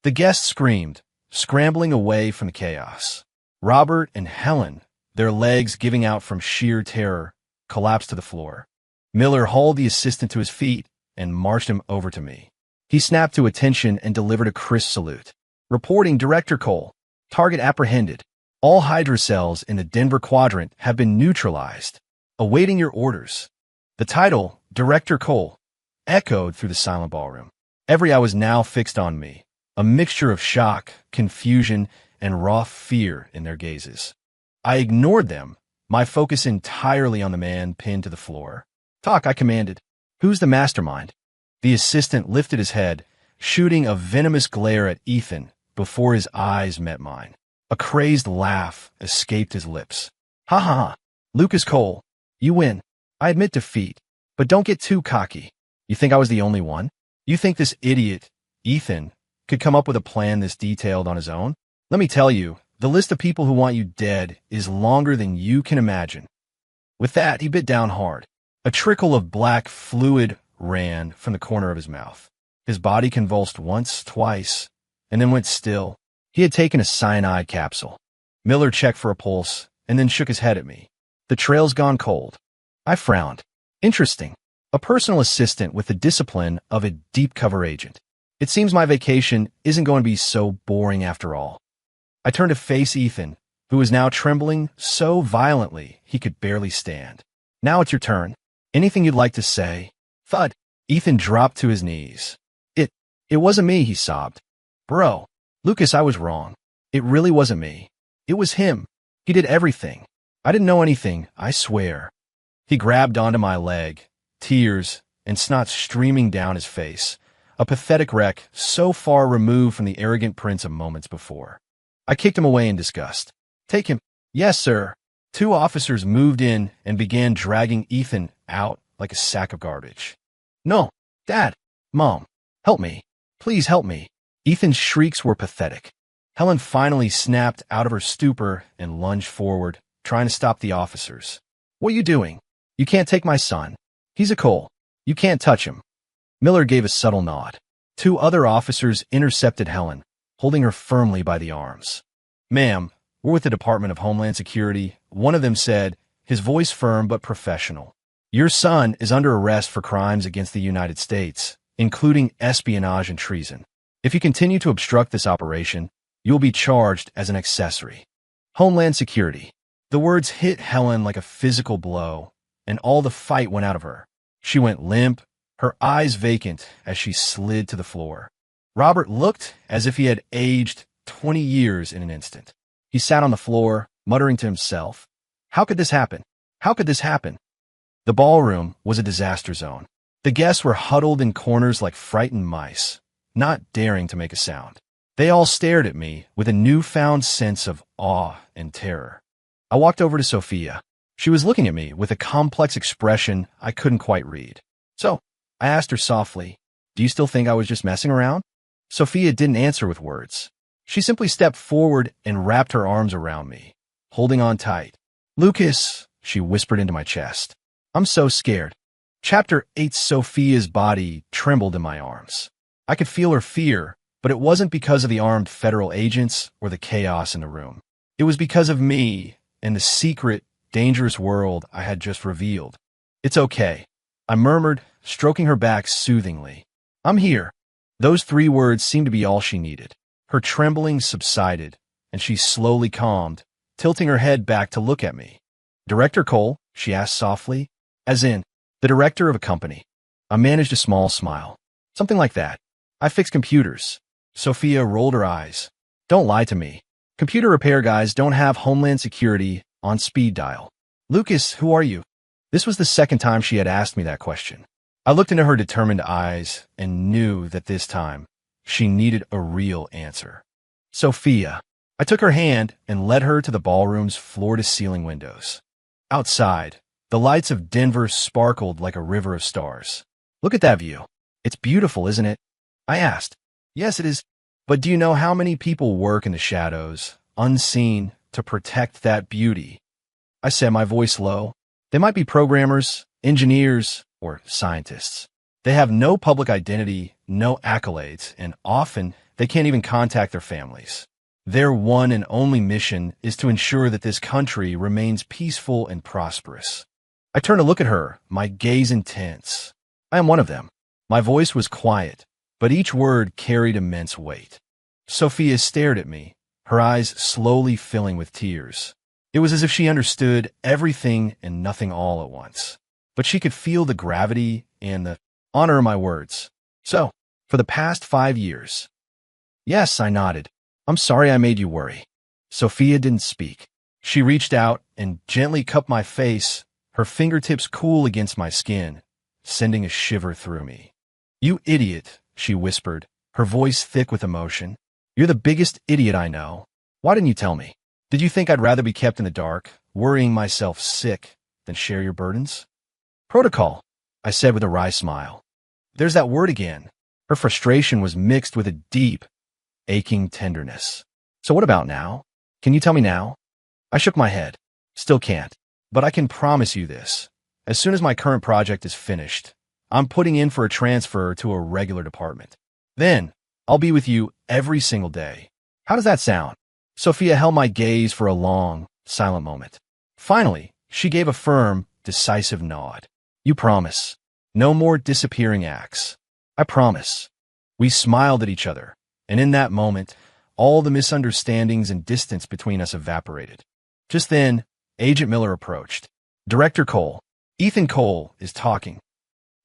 The guests screamed, scrambling away from the chaos. Robert and Helen, their legs giving out from sheer terror, collapsed to the floor. Miller hauled the assistant to his feet and marched him over to me. He snapped to attention and delivered a crisp salute. "Reporting Director Cole. Target apprehended. All Hydra cells in the Denver quadrant have been neutralized. Awaiting your orders." The title, Director Cole, echoed through the silent ballroom. Every eye was now fixed on me, a mixture of shock, confusion, and raw fear in their gazes. I ignored them, my focus entirely on the man pinned to the floor. "Talk," I commanded. "Who's the mastermind?" The assistant lifted his head, shooting a venomous glare at Ethan before his eyes met mine. A crazed laugh escaped his lips. "Ha ha ha. Lucas Cole, you win. I admit defeat, but don't get too cocky. You think I was the only one? You think this idiot, Ethan, could come up with a plan this detailed on his own? Let me tell you, the list of people who want you dead is longer than you can imagine." With that, he bit down hard. A trickle of black fluid ran from the corner of his mouth. His body convulsed once, twice, and then went still. He had taken a cyanide capsule. Miller checked for a pulse and then shook his head at me. "The trail's gone cold." I frowned. Interesting. A personal assistant with the discipline of a deep cover agent. It seems my vacation isn't going to be so boring after all. I turned to face Ethan, who was now trembling so violently he could barely stand. "Now it's your turn. Anything you'd like to say?" Thud. Ethan dropped to his knees. It wasn't me, he sobbed. Bro, Lucas, I was wrong. It really wasn't me. It was him. He did everything. I didn't know anything, I swear. He grabbed onto my leg, tears and snot streaming down his face, a pathetic wreck so far removed from the arrogant prince of moments before. I kicked him away in disgust. Take him. Yes, sir. 2 officers moved in and began dragging Ethan out like a sack of garbage. No, Dad, Mom, help me. Please help me. Ethan's shrieks were pathetic. Helen finally snapped out of her stupor and lunged forward, trying to stop the officers. What are you doing? You can't take my son. He's a Cole. You can't touch him. Miller gave a subtle nod. 2 other officers intercepted Helen, holding her firmly by the arms. Ma'am, we're with the Department of Homeland Security, one of them said, his voice firm but professional. Your son is under arrest for crimes against the United States, including espionage and treason. If you continue to obstruct this operation, you'll be charged as an accessory. Homeland Security. The words hit Helen like a physical blow, and all the fight went out of her. She went limp, her eyes vacant as she slid to the floor. Robert looked as if he had aged 20 years in an instant. He sat on the floor, muttering to himself, "How could this happen? How could this happen?" The ballroom was a disaster zone. The guests were huddled in corners like frightened mice, not daring to make a sound. They all stared at me with a newfound sense of awe and terror. I walked over to Sophia. She was looking at me with a complex expression I couldn't quite read. So, I asked her softly, "Do you still think I was just messing around?" Sophia didn't answer with words. She simply stepped forward and wrapped her arms around me, holding on tight. "Lucas," she whispered into my chest. "I'm so scared." Chapter 8. Sophia's body trembled in my arms. I could feel her fear, but it wasn't because of the armed federal agents or the chaos in the room. It was because of me and the secret, dangerous world I had just revealed. "It's okay," I murmured, stroking her back soothingly. "I'm here." Those 3 words seemed to be all she needed. Her trembling subsided, and she slowly calmed, tilting her head back to look at me. "Director Cole?" she asked softly. "As in, the director of a company." I managed a small smile. "Something like that. I fix computers." Sophia rolled her eyes. "Don't lie to me. Computer repair guys don't have Homeland Security on speed dial." "Lucas, who are you?" This was the second time she had asked me that question. I looked into her determined eyes and knew that this time she needed a real answer. "Sophia." I took her hand and led her to the ballroom's floor-to-ceiling windows. Outside, the lights of Denver sparkled like a river of stars. "Look at that view. It's beautiful, isn't it?" I asked. "Yes, it is. But do you know how many people work in the shadows, unseen, to protect that beauty?" I said, my voice low. "They might be programmers, engineers, or scientists. They have no public identity, no accolades, and often they can't even contact their families. Their one and only mission is to ensure that this country remains peaceful and prosperous." I turned to look at her, my gaze intense. "I am one of them." My voice was quiet, but each word carried immense weight. Sophia stared at me, her eyes slowly filling with tears. It was as if she understood everything and nothing all at once. But she could feel the gravity and the honor of my words. "So, for the past 5 years." "Yes," I nodded. "I'm sorry I made you worry." Sophia didn't speak. She reached out and gently cupped my face, her fingertips cool against my skin, sending a shiver through me. "You idiot," she whispered, her voice thick with emotion. "You're the biggest idiot I know. Why didn't you tell me? Did you think I'd rather be kept in the dark, worrying myself sick, than share your burdens?" "Protocol," I said with a wry smile. There's that word again. Her frustration was mixed with a deep, aching tenderness. "So what about now? Can you tell me now?" I shook my head. "Still can't. But I can promise you this. As soon as my current project is finished, I'm putting in for a transfer to a regular department. Then, I'll be with you every single day. How does that sound?" Sophia held my gaze for a long, silent moment. Finally, she gave a firm, decisive nod. "You promise. No more disappearing acts." "I promise." We smiled at each other, and in that moment, all the misunderstandings and distance between us evaporated. Just then, Agent Miller approached. "Director Cole, Ethan Cole is talking."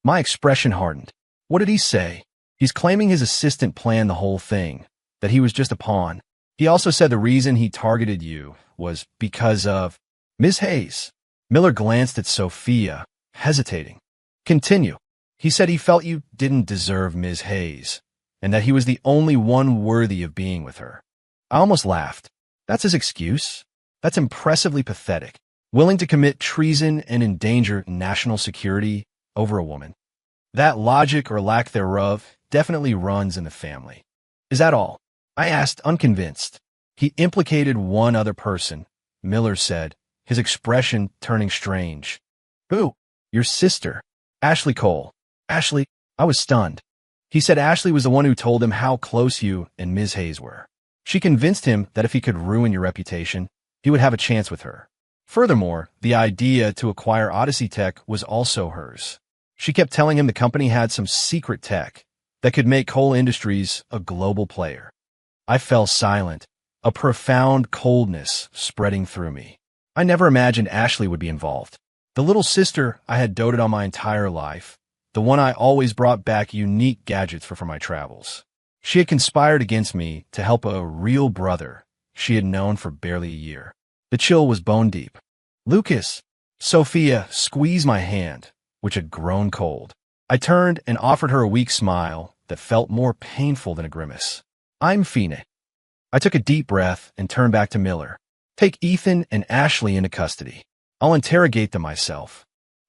My expression hardened. "What did he say?" He's claiming his assistant planned the whole thing, that he was just a pawn. He also said the reason he targeted you was because of Ms. Hayes. Miller glanced at Sophia, hesitating. Continue. He said he felt you didn't deserve Ms. Hayes, and that he was the only one worthy of being with her. I almost laughed. That's his excuse? That's impressively pathetic. Willing to commit treason and endanger national security over a woman. That logic or lack thereof definitely runs in the family. Is that all? I asked, unconvinced. He implicated one other person, Miller said, his expression turning strange. Who? Your sister, Ashley Cole. Ashley, I was stunned. He said Ashley was the one who told him how close you and Ms. Hayes were. She convinced him that if he could ruin your reputation, he would have a chance with her. Furthermore, the idea to acquire Odyssey Tech was also hers. She kept telling him the company had some secret tech that could make Cole Industries a global player. I fell silent, a profound coldness spreading through me. I never imagined Ashley would be involved. The little sister I had doted on my entire life, the one I always brought back unique gadgets for my travels. She had conspired against me to help a real brother she had known for barely a year. The chill was bone deep. Lucas, Sophia squeezed my hand, which had grown cold. I turned and offered her a weak smile that felt more painful than a grimace. I'm Fiancée. I took a deep breath and turned back to Miller. Take Ethan and Ashley into custody. I'll interrogate them myself.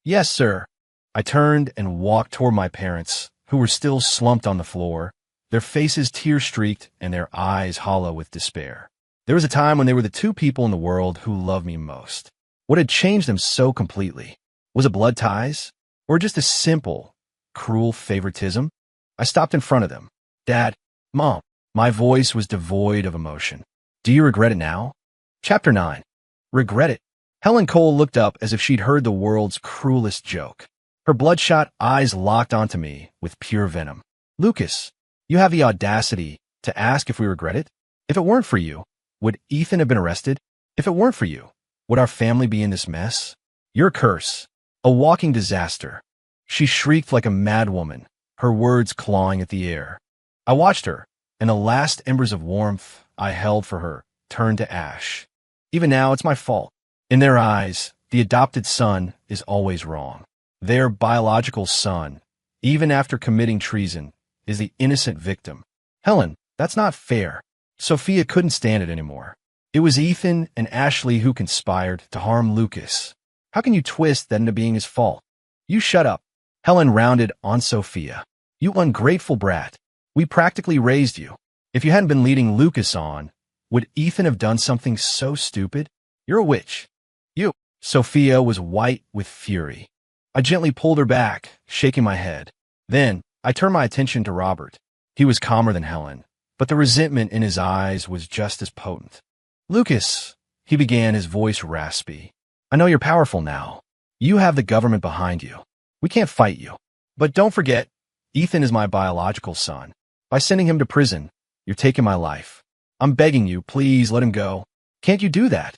Yes, sir. I turned and walked toward my parents, who were still slumped on the floor, their faces tear-streaked and their eyes hollow with despair. There was a time when they were the two people in the world who loved me most. What had changed them so completely? Was it blood ties? Or just a simple, cruel favoritism? I stopped in front of them. Dad, Mom. My voice was devoid of emotion. Do you regret it now? Chapter 9. Regret it. Helen Cole looked up as if she'd heard the world's cruelest joke. Her bloodshot eyes locked onto me with pure venom. Lucas, you have the audacity to ask if we regret it? If it weren't for you, would Ethan have been arrested? If it weren't for you, would our family be in this mess? Your curse. A walking disaster. She shrieked like a madwoman, her words clawing at the air. I watched her, and the last embers of warmth I held for her turned to ash. Even now, it's my fault. In their eyes, the adopted son is always wrong. Their biological son, even after committing treason, is the innocent victim. Helen, that's not fair. Sophia couldn't stand it anymore. It was Ethan and Ashley who conspired to harm Lucas. How can you twist that into being his fault? You shut up. Helen rounded on Sophia. You ungrateful brat. We practically raised you. If you hadn't been leading Lucas on, would Ethan have done something so stupid? You're a witch. You. Sophia was white with fury. I gently pulled her back, shaking my head. Then, I turned my attention to Robert. He was calmer than Helen, but the resentment in his eyes was just as potent. Lucas, he began, his voice raspy. I know you're powerful now. You have the government behind you. We can't fight you. But don't forget, Ethan is my biological son. By sending him to prison, you're taking my life. I'm begging you, please let him go. Can't you do that?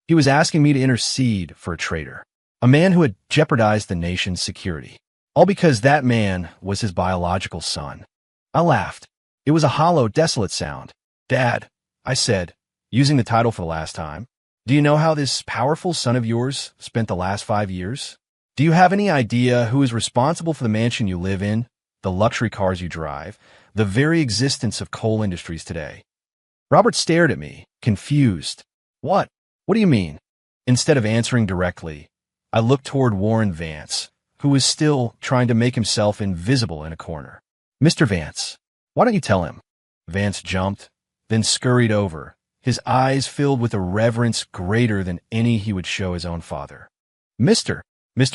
He was asking me to intercede for a traitor, a man who had jeopardized the nation's security, all because that man was his biological son. I laughed. It was a hollow, desolate sound. Dad, I said, using the title for the last time, do you know how this powerful son of yours spent the last 5 years? Do you have any idea who is responsible for the mansion you live in, the luxury cars you drive, the very existence of Cole Industries today? Robert stared at me, confused. What? What do you mean? Instead of answering directly, I looked toward Warren Vance, who was still trying to make himself invisible in a corner. Mr. Vance, why don't you tell him? Vance jumped, then scurried over, his eyes filled with a reverence greater than any he would show his own father. Mr.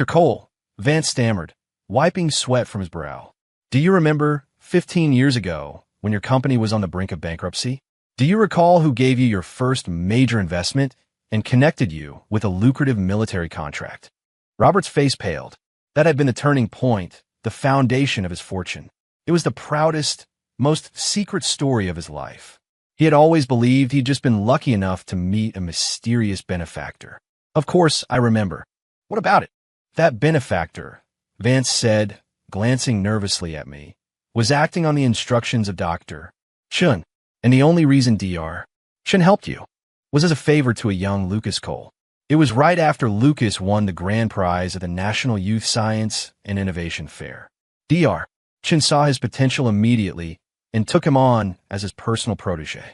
Cole, Vance stammered, wiping sweat from his brow. Do you remember 15 years ago when your company was on the brink of bankruptcy? Do you recall who gave you your first major investment and connected you with a lucrative military contract? Robert's face paled. That had been the turning point, the foundation of his fortune. It was the proudest, most secret story of his life. He had always believed he'd just been lucky enough to meet a mysterious benefactor. Of course, I remember. What about it? That benefactor, Vance said, glancing nervously at me, was acting on the instructions of Dr. Chun, and the only reason Dr. Chun helped you was as a favor to a young Lucas Cole. It was right after Lucas won the grand prize at the National Youth Science and Innovation Fair. Dr. Chun saw his potential immediately and took him on as his personal protege.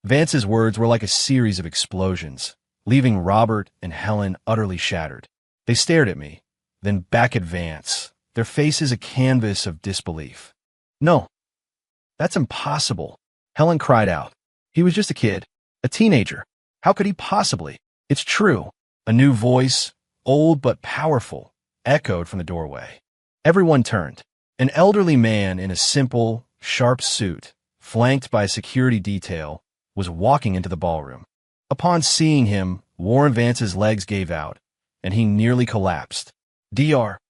Vance's words were like a series of explosions, leaving Robert and Helen utterly shattered. They stared at me, then back at Vance, their faces a canvas of disbelief. "No, that's impossible," Helen cried out. "He was just a kid, a teenager. How could he possibly?" "It's true." A new voice, old but powerful, echoed from the doorway. Everyone turned. An elderly man in a simple, sharp suit, flanked by a security detail, was walking into the ballroom. Upon seeing him, Warren Vance's legs gave out, and he nearly collapsed. Dr.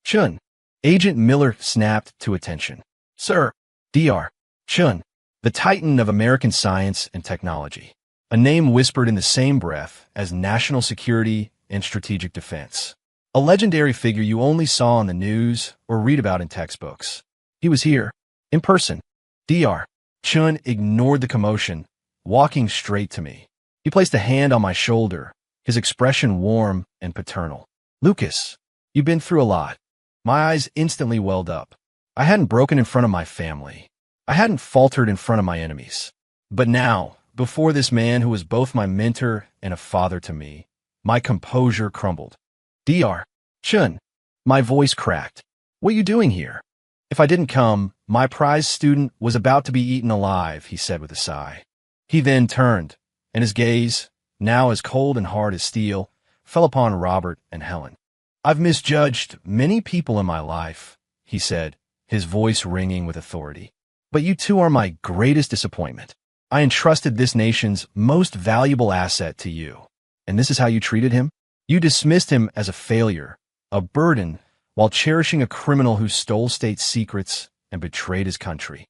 Chun. Agent Miller snapped to attention. "Sir." Dr. Chun, the titan of American science and technology. A name whispered in the same breath as national security and strategic defense. A legendary figure you only saw on the news or read about in textbooks. He was here, in person. Dr. Chun ignored the commotion, walking straight to me. He placed a hand on my shoulder, his expression warm and paternal. "Lucas, you've been through a lot." My eyes instantly welled up. I hadn't broken in front of my family. I hadn't faltered in front of my enemies. But now, before this man who was both my mentor and a father to me, my composure crumbled. "Dr. Chun." My voice cracked. "What are you doing here?" "If I didn't come, my prize student was about to be eaten alive," he said with a sigh. He then turned, and his gaze, now as cold and hard as steel, fell upon Robert and Helen. "I've misjudged many people in my life," he said, his voice ringing with authority. "But you two are my greatest disappointment. I entrusted this nation's most valuable asset to you, and this is how you treated him? You dismissed him as a failure, a burden, while cherishing a criminal who stole state secrets and betrayed his country.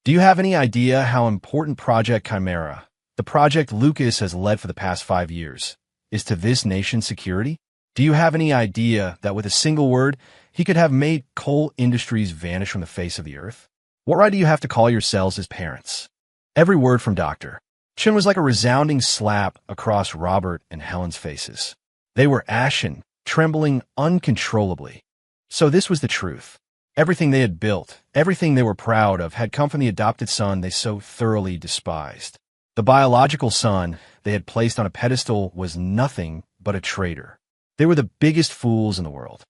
Do you have any idea how important Project Chimera, the project Lucas has led for the past 5 years, is to this nation's security? Do you have any idea that with a single word, he could have made coal industries vanish from the face of the earth? What right do you have to call yourselves his parents?" Every word from Dr. Chun was like a resounding slap across Robert and Helen's faces. They were ashen, trembling uncontrollably. So this was the truth. Everything they had built, everything they were proud of, had come from the adopted son they so thoroughly despised. The biological son they had placed on a pedestal was nothing but a traitor. They were the biggest fools in the world.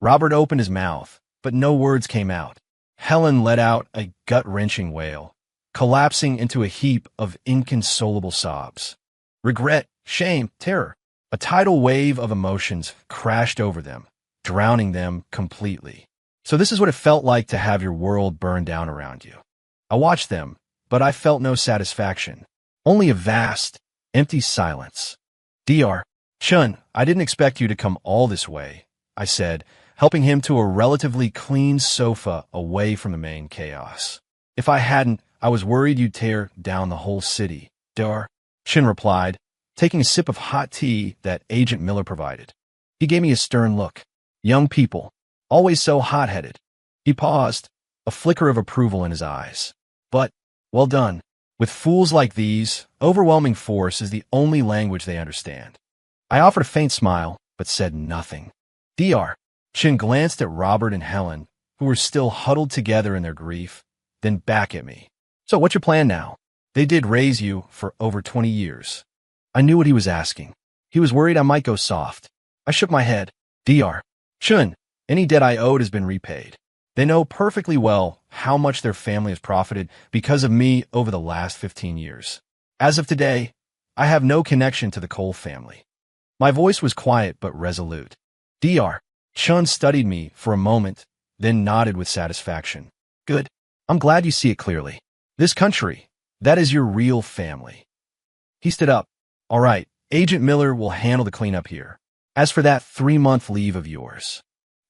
Robert opened his mouth, but no words came out. Helen let out a gut-wrenching wail, collapsing into a heap of inconsolable sobs. Regret, shame, terror. A tidal wave of emotions crashed over them, drowning them completely. So this is what it felt like to have your world burn down around you. I watched them, but I felt no satisfaction. Only a vast, empty silence. Dr. Chun, I didn't expect you to come all this way, I said, helping him to a relatively clean sofa away from the main chaos. If I hadn't, I was worried you'd tear down the whole city. Dr. Chun replied, taking a sip of hot tea that Agent Miller provided. He gave me a stern look. Young people, always so hot-headed. He paused, a flicker of approval in his eyes. But, well done. With fools like these, overwhelming force is the only language they understand. I offered a faint smile, but said nothing. Dr. Chun glanced at Robert and Helen, who were still huddled together in their grief, then back at me. So what's your plan now? They did raise you for over 20 years. I knew what he was asking. He was worried I might go soft. I shook my head. Dr. Chun, any debt I owed has been repaid. They know perfectly well how much their family has profited because of me over the last 15 years. As of today, I have no connection to the Cole family. My voice was quiet but resolute. Dr. Chun studied me for a moment, then nodded with satisfaction. Good. I'm glad you see it clearly. This country, that is your real family. He stood up. All right, Agent Miller will handle the cleanup here. As for that 3-month leave of yours,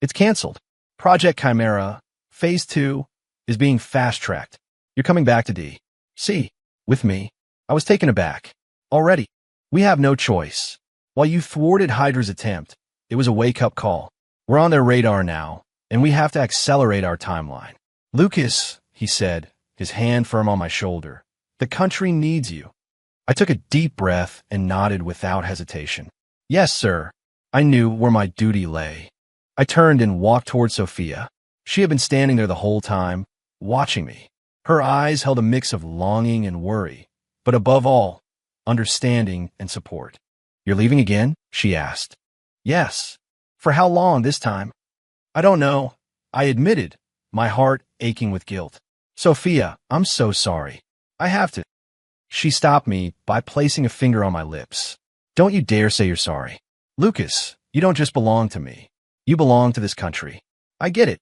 it's canceled. Project Chimera, Phase 2, is being fast-tracked. You're coming back to D.C. with me. I was taken aback. Already, we have no choice. While you thwarted Hydra's attempt, it was a wake-up call. We're on their radar now, and we have to accelerate our timeline. Lucas, he said, his hand firm on my shoulder, the country needs you. I took a deep breath and nodded without hesitation. Yes, sir. I knew where my duty lay. I turned and walked toward Sophia. She had been standing there the whole time, watching me. Her eyes held a mix of longing and worry, but above all, understanding and support. You're leaving again? She asked. Yes. For how long this time? I don't know, I admitted, my heart aching with guilt. Sophia, I'm so sorry. I have to. She stopped me by placing a finger on my lips. Don't you dare say you're sorry. Lucas, you don't just belong to me. You belong to this country. I get it.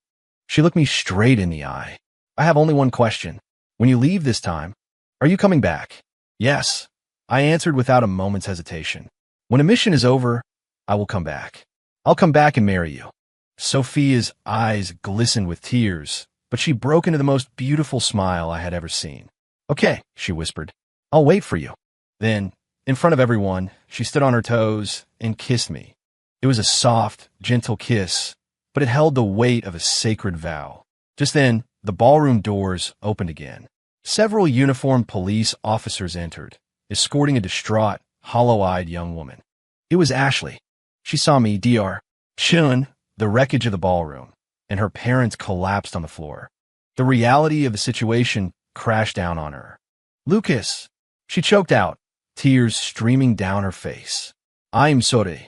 She looked me straight in the eye. I have only one question. When you leave this time, are you coming back? Yes, I answered without a moment's hesitation. When a mission is over, I will come back. I'll come back and marry you. Sophia's eyes glistened with tears, but she broke into the most beautiful smile I had ever seen. Okay, she whispered. I'll wait for you. Then, in front of everyone, she stood on her toes and kissed me. It was a soft, gentle kiss, but it held the weight of a sacred vow. Just then, the ballroom doors opened again. Several uniformed police officers entered, escorting a distraught, hollow-eyed young woman. It was Ashley. She saw me, Dr. Chun, the wreckage of the ballroom, and her parents collapsed on the floor. The reality of the situation crashed down on her. Lucas, she choked out, tears streaming down her face. I'm sorry.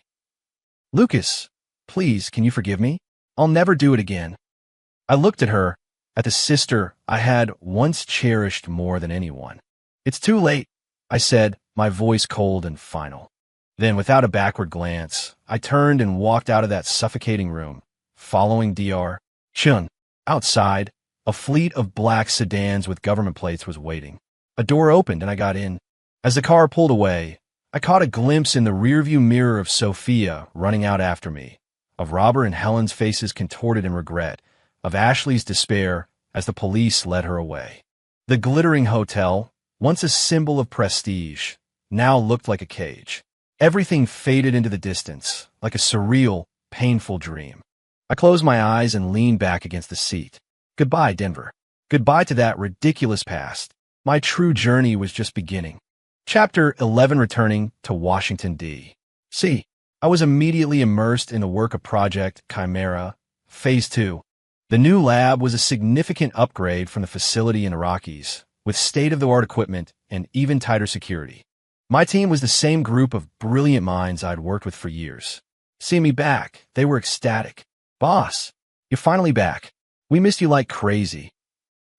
Lucas, please, can you forgive me? I'll never do it again. I looked at her, at the sister I had once cherished more than anyone. It's too late, I said, my voice cold and final. Then, without a backward glance, I turned and walked out of that suffocating room, following Dr. Chun. Outside, a fleet of black sedans with government plates was waiting. A door opened and I got in. As the car pulled away, I caught a glimpse in the rearview mirror of Sophia running out after me, of Robert and Helen's faces contorted in regret, of Ashley's despair as the police led her away. The glittering hotel, once a symbol of prestige, now looked like a cage. Everything faded into the distance, like a surreal, painful dream. I closed my eyes and leaned back against the seat. Goodbye, Denver. Goodbye to that ridiculous past. My true journey was just beginning. Chapter 11. Returning to Washington, D.C. I was immediately immersed in the work of Project Chimera, Phase 2. The new lab was a significant upgrade from the facility in the Rockies, with state-of-the-art equipment and even tighter security. My team was the same group of brilliant minds I'd worked with for years. Seeing me back, they were ecstatic. Boss, you're finally back. We missed you like crazy.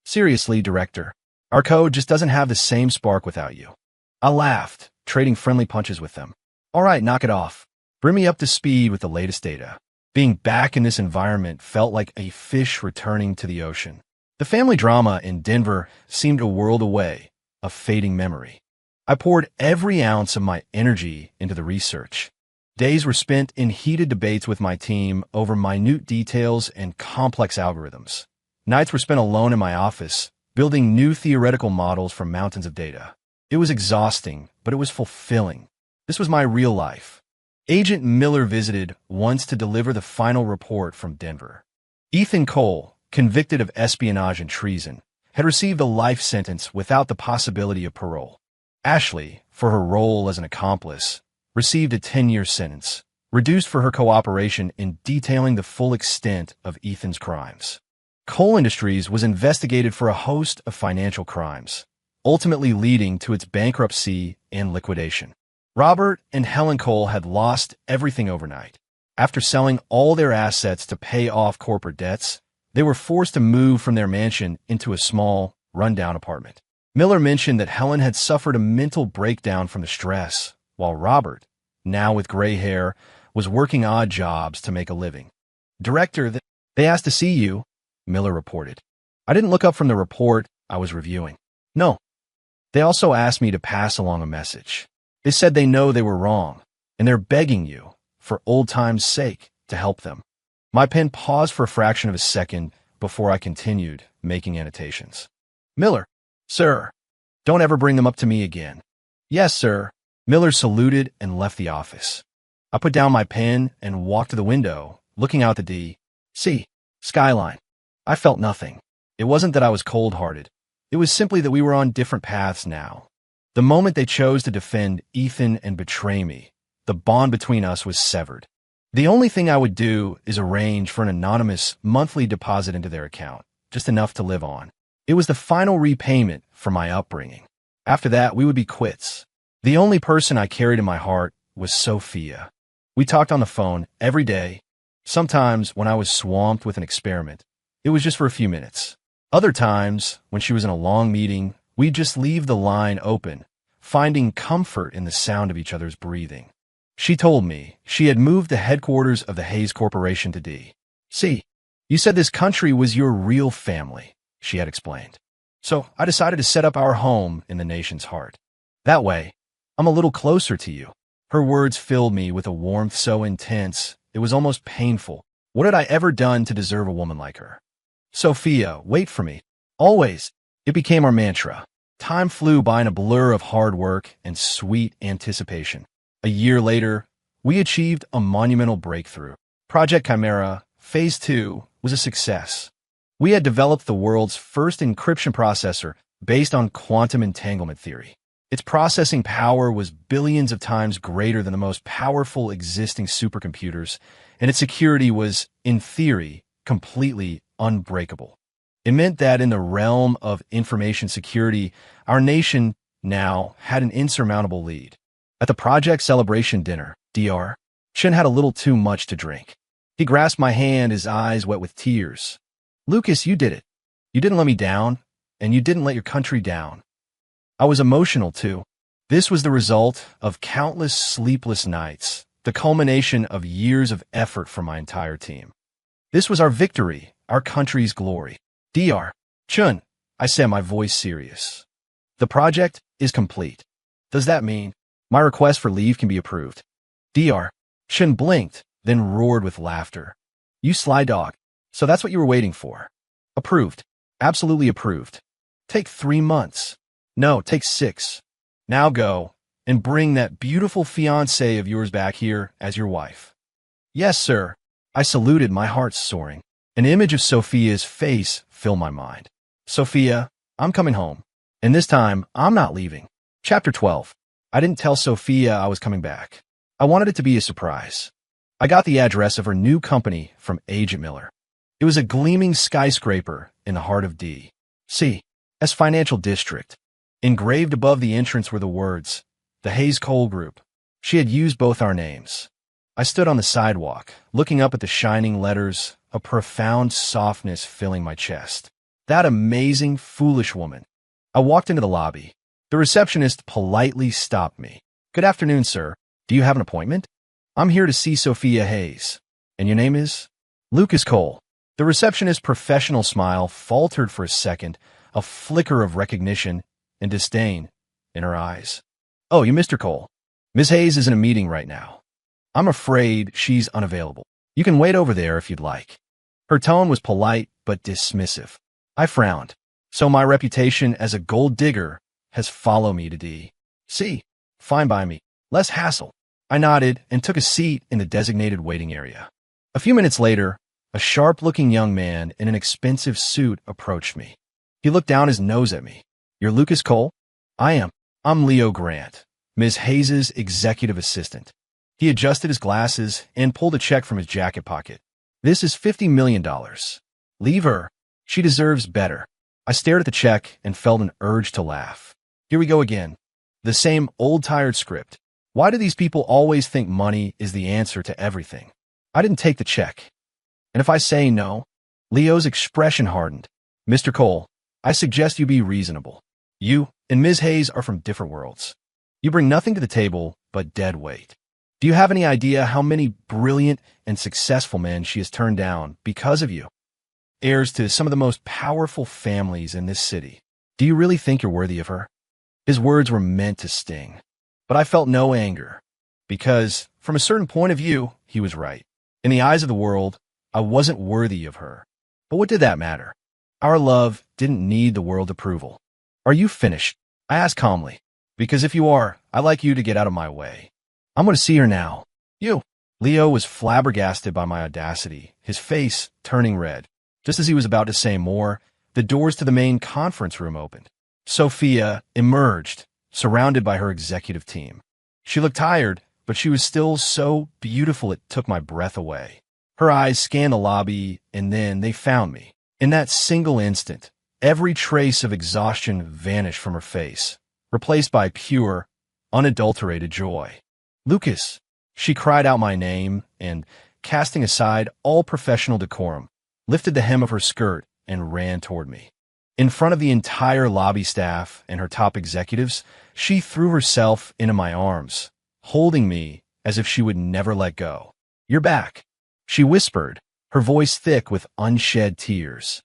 Seriously, Director, our code just doesn't have the same spark without you. I laughed, trading friendly punches with them. All right, knock it off. Bring me up to speed with the latest data. Being back in this environment felt like a fish returning to the ocean. The family drama in Denver seemed a world away, a fading memory. I poured every ounce of my energy into the research. Days were spent in heated debates with my team over minute details and complex algorithms. Nights were spent alone in my office, building new theoretical models from mountains of data. It was exhausting, but it was fulfilling. This was my real life. Agent Miller visited once to deliver the final report from Denver. Ethan Cole, convicted of espionage and treason, had received a life sentence without the possibility of parole. Ashley, for her role as an accomplice, received a 10-year sentence, reduced for her cooperation in detailing the full extent of Ethan's crimes. Coal Industries was investigated for a host of financial crimes, ultimately leading to its bankruptcy and liquidation. Robert and Helen Cole had lost everything overnight. After selling all their assets to pay off corporate debts, they were forced to move from their mansion into a small, rundown apartment. Miller mentioned that Helen had suffered a mental breakdown from the stress, while Robert, now with gray hair, was working odd jobs to make a living. Director, they asked to see you, Miller reported. I didn't look up from the report I was reviewing. No. They also asked me to pass along a message. They said they know they were wrong, and they're begging you, for old time's sake, to help them. My pen paused for a fraction of a second before I continued making annotations. Miller, sir, don't ever bring them up to me again. Yes, sir. Miller saluted and left the office. I put down my pen and walked to the window, looking out the D.C. Skyline. I felt nothing. It wasn't that I was cold-hearted. It was simply that we were on different paths now. The moment they chose to defend Ethan and betray me, the bond between us was severed. The only thing I would do is arrange for an anonymous monthly deposit into their account, just enough to live on. It was the final repayment for my upbringing. After that, we would be quits. The only person I carried in my heart was Sophia. We talked on the phone every day. Sometimes, when I was swamped with an experiment, it was just for a few minutes. Other times, when she was in a long meeting, we'd just leave the line open, finding comfort in the sound of each other's breathing. She told me she had moved the headquarters of the Hayes Corporation to D.C. You said this country was your real family, she had explained. So I decided to set up our home in the nation's heart. That way, I'm a little closer to you. Her words filled me with a warmth so intense, it was almost painful. What had I ever done to deserve a woman like her? Sophia, wait for me. Always. It became our mantra. Time flew by in a blur of hard work and sweet anticipation. A year later, we achieved a monumental breakthrough. Project Chimera, Phase 2, was a success. We had developed the world's first encryption processor based on quantum entanglement theory. Its processing power was billions of times greater than the most powerful existing supercomputers, and its security was, in theory, completely unbreakable. It meant that in the realm of information security, our nation now had an insurmountable lead. At the project celebration dinner, Dr. Chen had a little too much to drink. He grasped my hand, his eyes wet with tears. Lucas, you did it. You didn't let me down, and you didn't let your country down. I was emotional, too. This was the result of countless sleepless nights, the culmination of years of effort from my entire team. This was our victory, our country's glory. Dr. Chen, I said, my voice serious. The project is complete. Does that mean my request for leave can be approved? Dr. Chen blinked, then roared with laughter. You sly dog. So that's what you were waiting for. Approved. Absolutely approved. Take 3 months. No, take 6. Now go and bring that beautiful fiancée of yours back here as your wife. Yes, sir. I saluted, my heart soaring. An image of Sophia's face filled my mind. Sophia, I'm coming home. And this time, I'm not leaving. Chapter 12. I didn't tell Sophia I was coming back. I wanted it to be a surprise. I got the address of her new company from Agent Miller. It was a gleaming skyscraper in the heart of D.C. as Financial District. Engraved above the entrance were the words, the Hayes Coal Group. She had used both our names. I stood on the sidewalk, looking up at the shining letters, a profound softness filling my chest. That amazing, foolish woman. I walked into the lobby. The receptionist politely stopped me. Good afternoon, sir. Do you have an appointment? I'm here to see Sophia Hayes. And your name is? Lucas Cole. The receptionist's professional smile faltered for a second, a flicker of recognition and disdain in her eyes. Oh, you Mr. Cole. Ms. Hayes is in a meeting right now. I'm afraid she's unavailable. You can wait over there if you'd like. Her tone was polite but dismissive. I frowned. So my reputation as a gold digger has followed me to D.C. Fine by me. Less hassle. I nodded and took a seat in the designated waiting area. A few minutes later, a sharp-looking young man in an expensive suit approached me. He looked down his nose at me. You're Lucas Cole? I am. I'm Leo Grant, Ms. Hayes' executive assistant. He adjusted his glasses and pulled a check from his jacket pocket. This is $50 million. Leave her. She deserves better. I stared at the check and felt an urge to laugh. Here we go again. The same old tired script. Why do these people always think money is the answer to everything? I didn't take the check. And if I say no? Leo's expression hardened. Mr. Cole, I suggest you be reasonable. You and Ms. Hayes are from different worlds. You bring nothing to the table but dead weight. Do you have any idea how many brilliant and successful men she has turned down because of you? Heirs to some of the most powerful families in this city. Do you really think you're worthy of her? His words were meant to sting. But I felt no anger, because, from a certain point of view, he was right. In the eyes of the world, I wasn't worthy of her. But what did that matter? Our love didn't need the world's approval. Are you finished? I asked calmly. Because if you are, I'd like you to get out of my way. I'm going to see her now. You. Leo was flabbergasted by my audacity, his face turning red. Just as he was about to say more, the doors to the main conference room opened. Sophia emerged, surrounded by her executive team. She looked tired, but she was still so beautiful it took my breath away. Her eyes scanned the lobby, and then they found me. In that single instant, every trace of exhaustion vanished from her face, replaced by pure, unadulterated joy. "Lucas!" She cried out my name and, casting aside all professional decorum, lifted the hem of her skirt and ran toward me. In front of the entire lobby staff and her top executives, she threw herself into my arms, holding me as if she would never let go. "You're back," she whispered, her voice thick with unshed tears.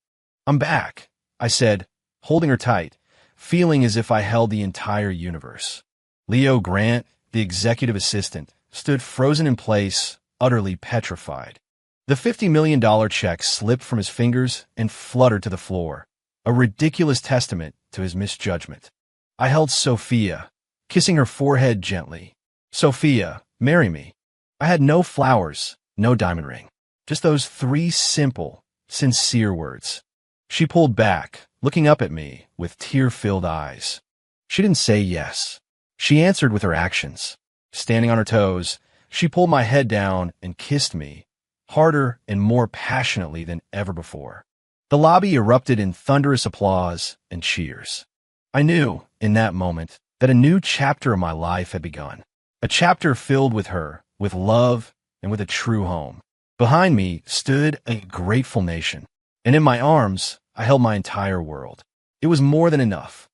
"I'm back," I said, holding her tight, feeling as if I held the entire universe. Leo Grant, the executive assistant, stood frozen in place, utterly petrified. The $50 million check slipped from his fingers and fluttered to the floor, a ridiculous testament to his misjudgment. I held Sophia, kissing her forehead gently. "Sophia, marry me." I had no flowers, no diamond ring, just those three simple, sincere words. She pulled back, looking up at me with tear-filled eyes. She didn't say yes. She answered with her actions. Standing on her toes, she pulled my head down and kissed me, harder and more passionately than ever before. The lobby erupted in thunderous applause and cheers. I knew, in that moment, that a new chapter of my life had begun. A chapter filled with her, with love, and with a true home. Behind me stood a grateful nation, and in my arms I held my entire world. It was more than enough.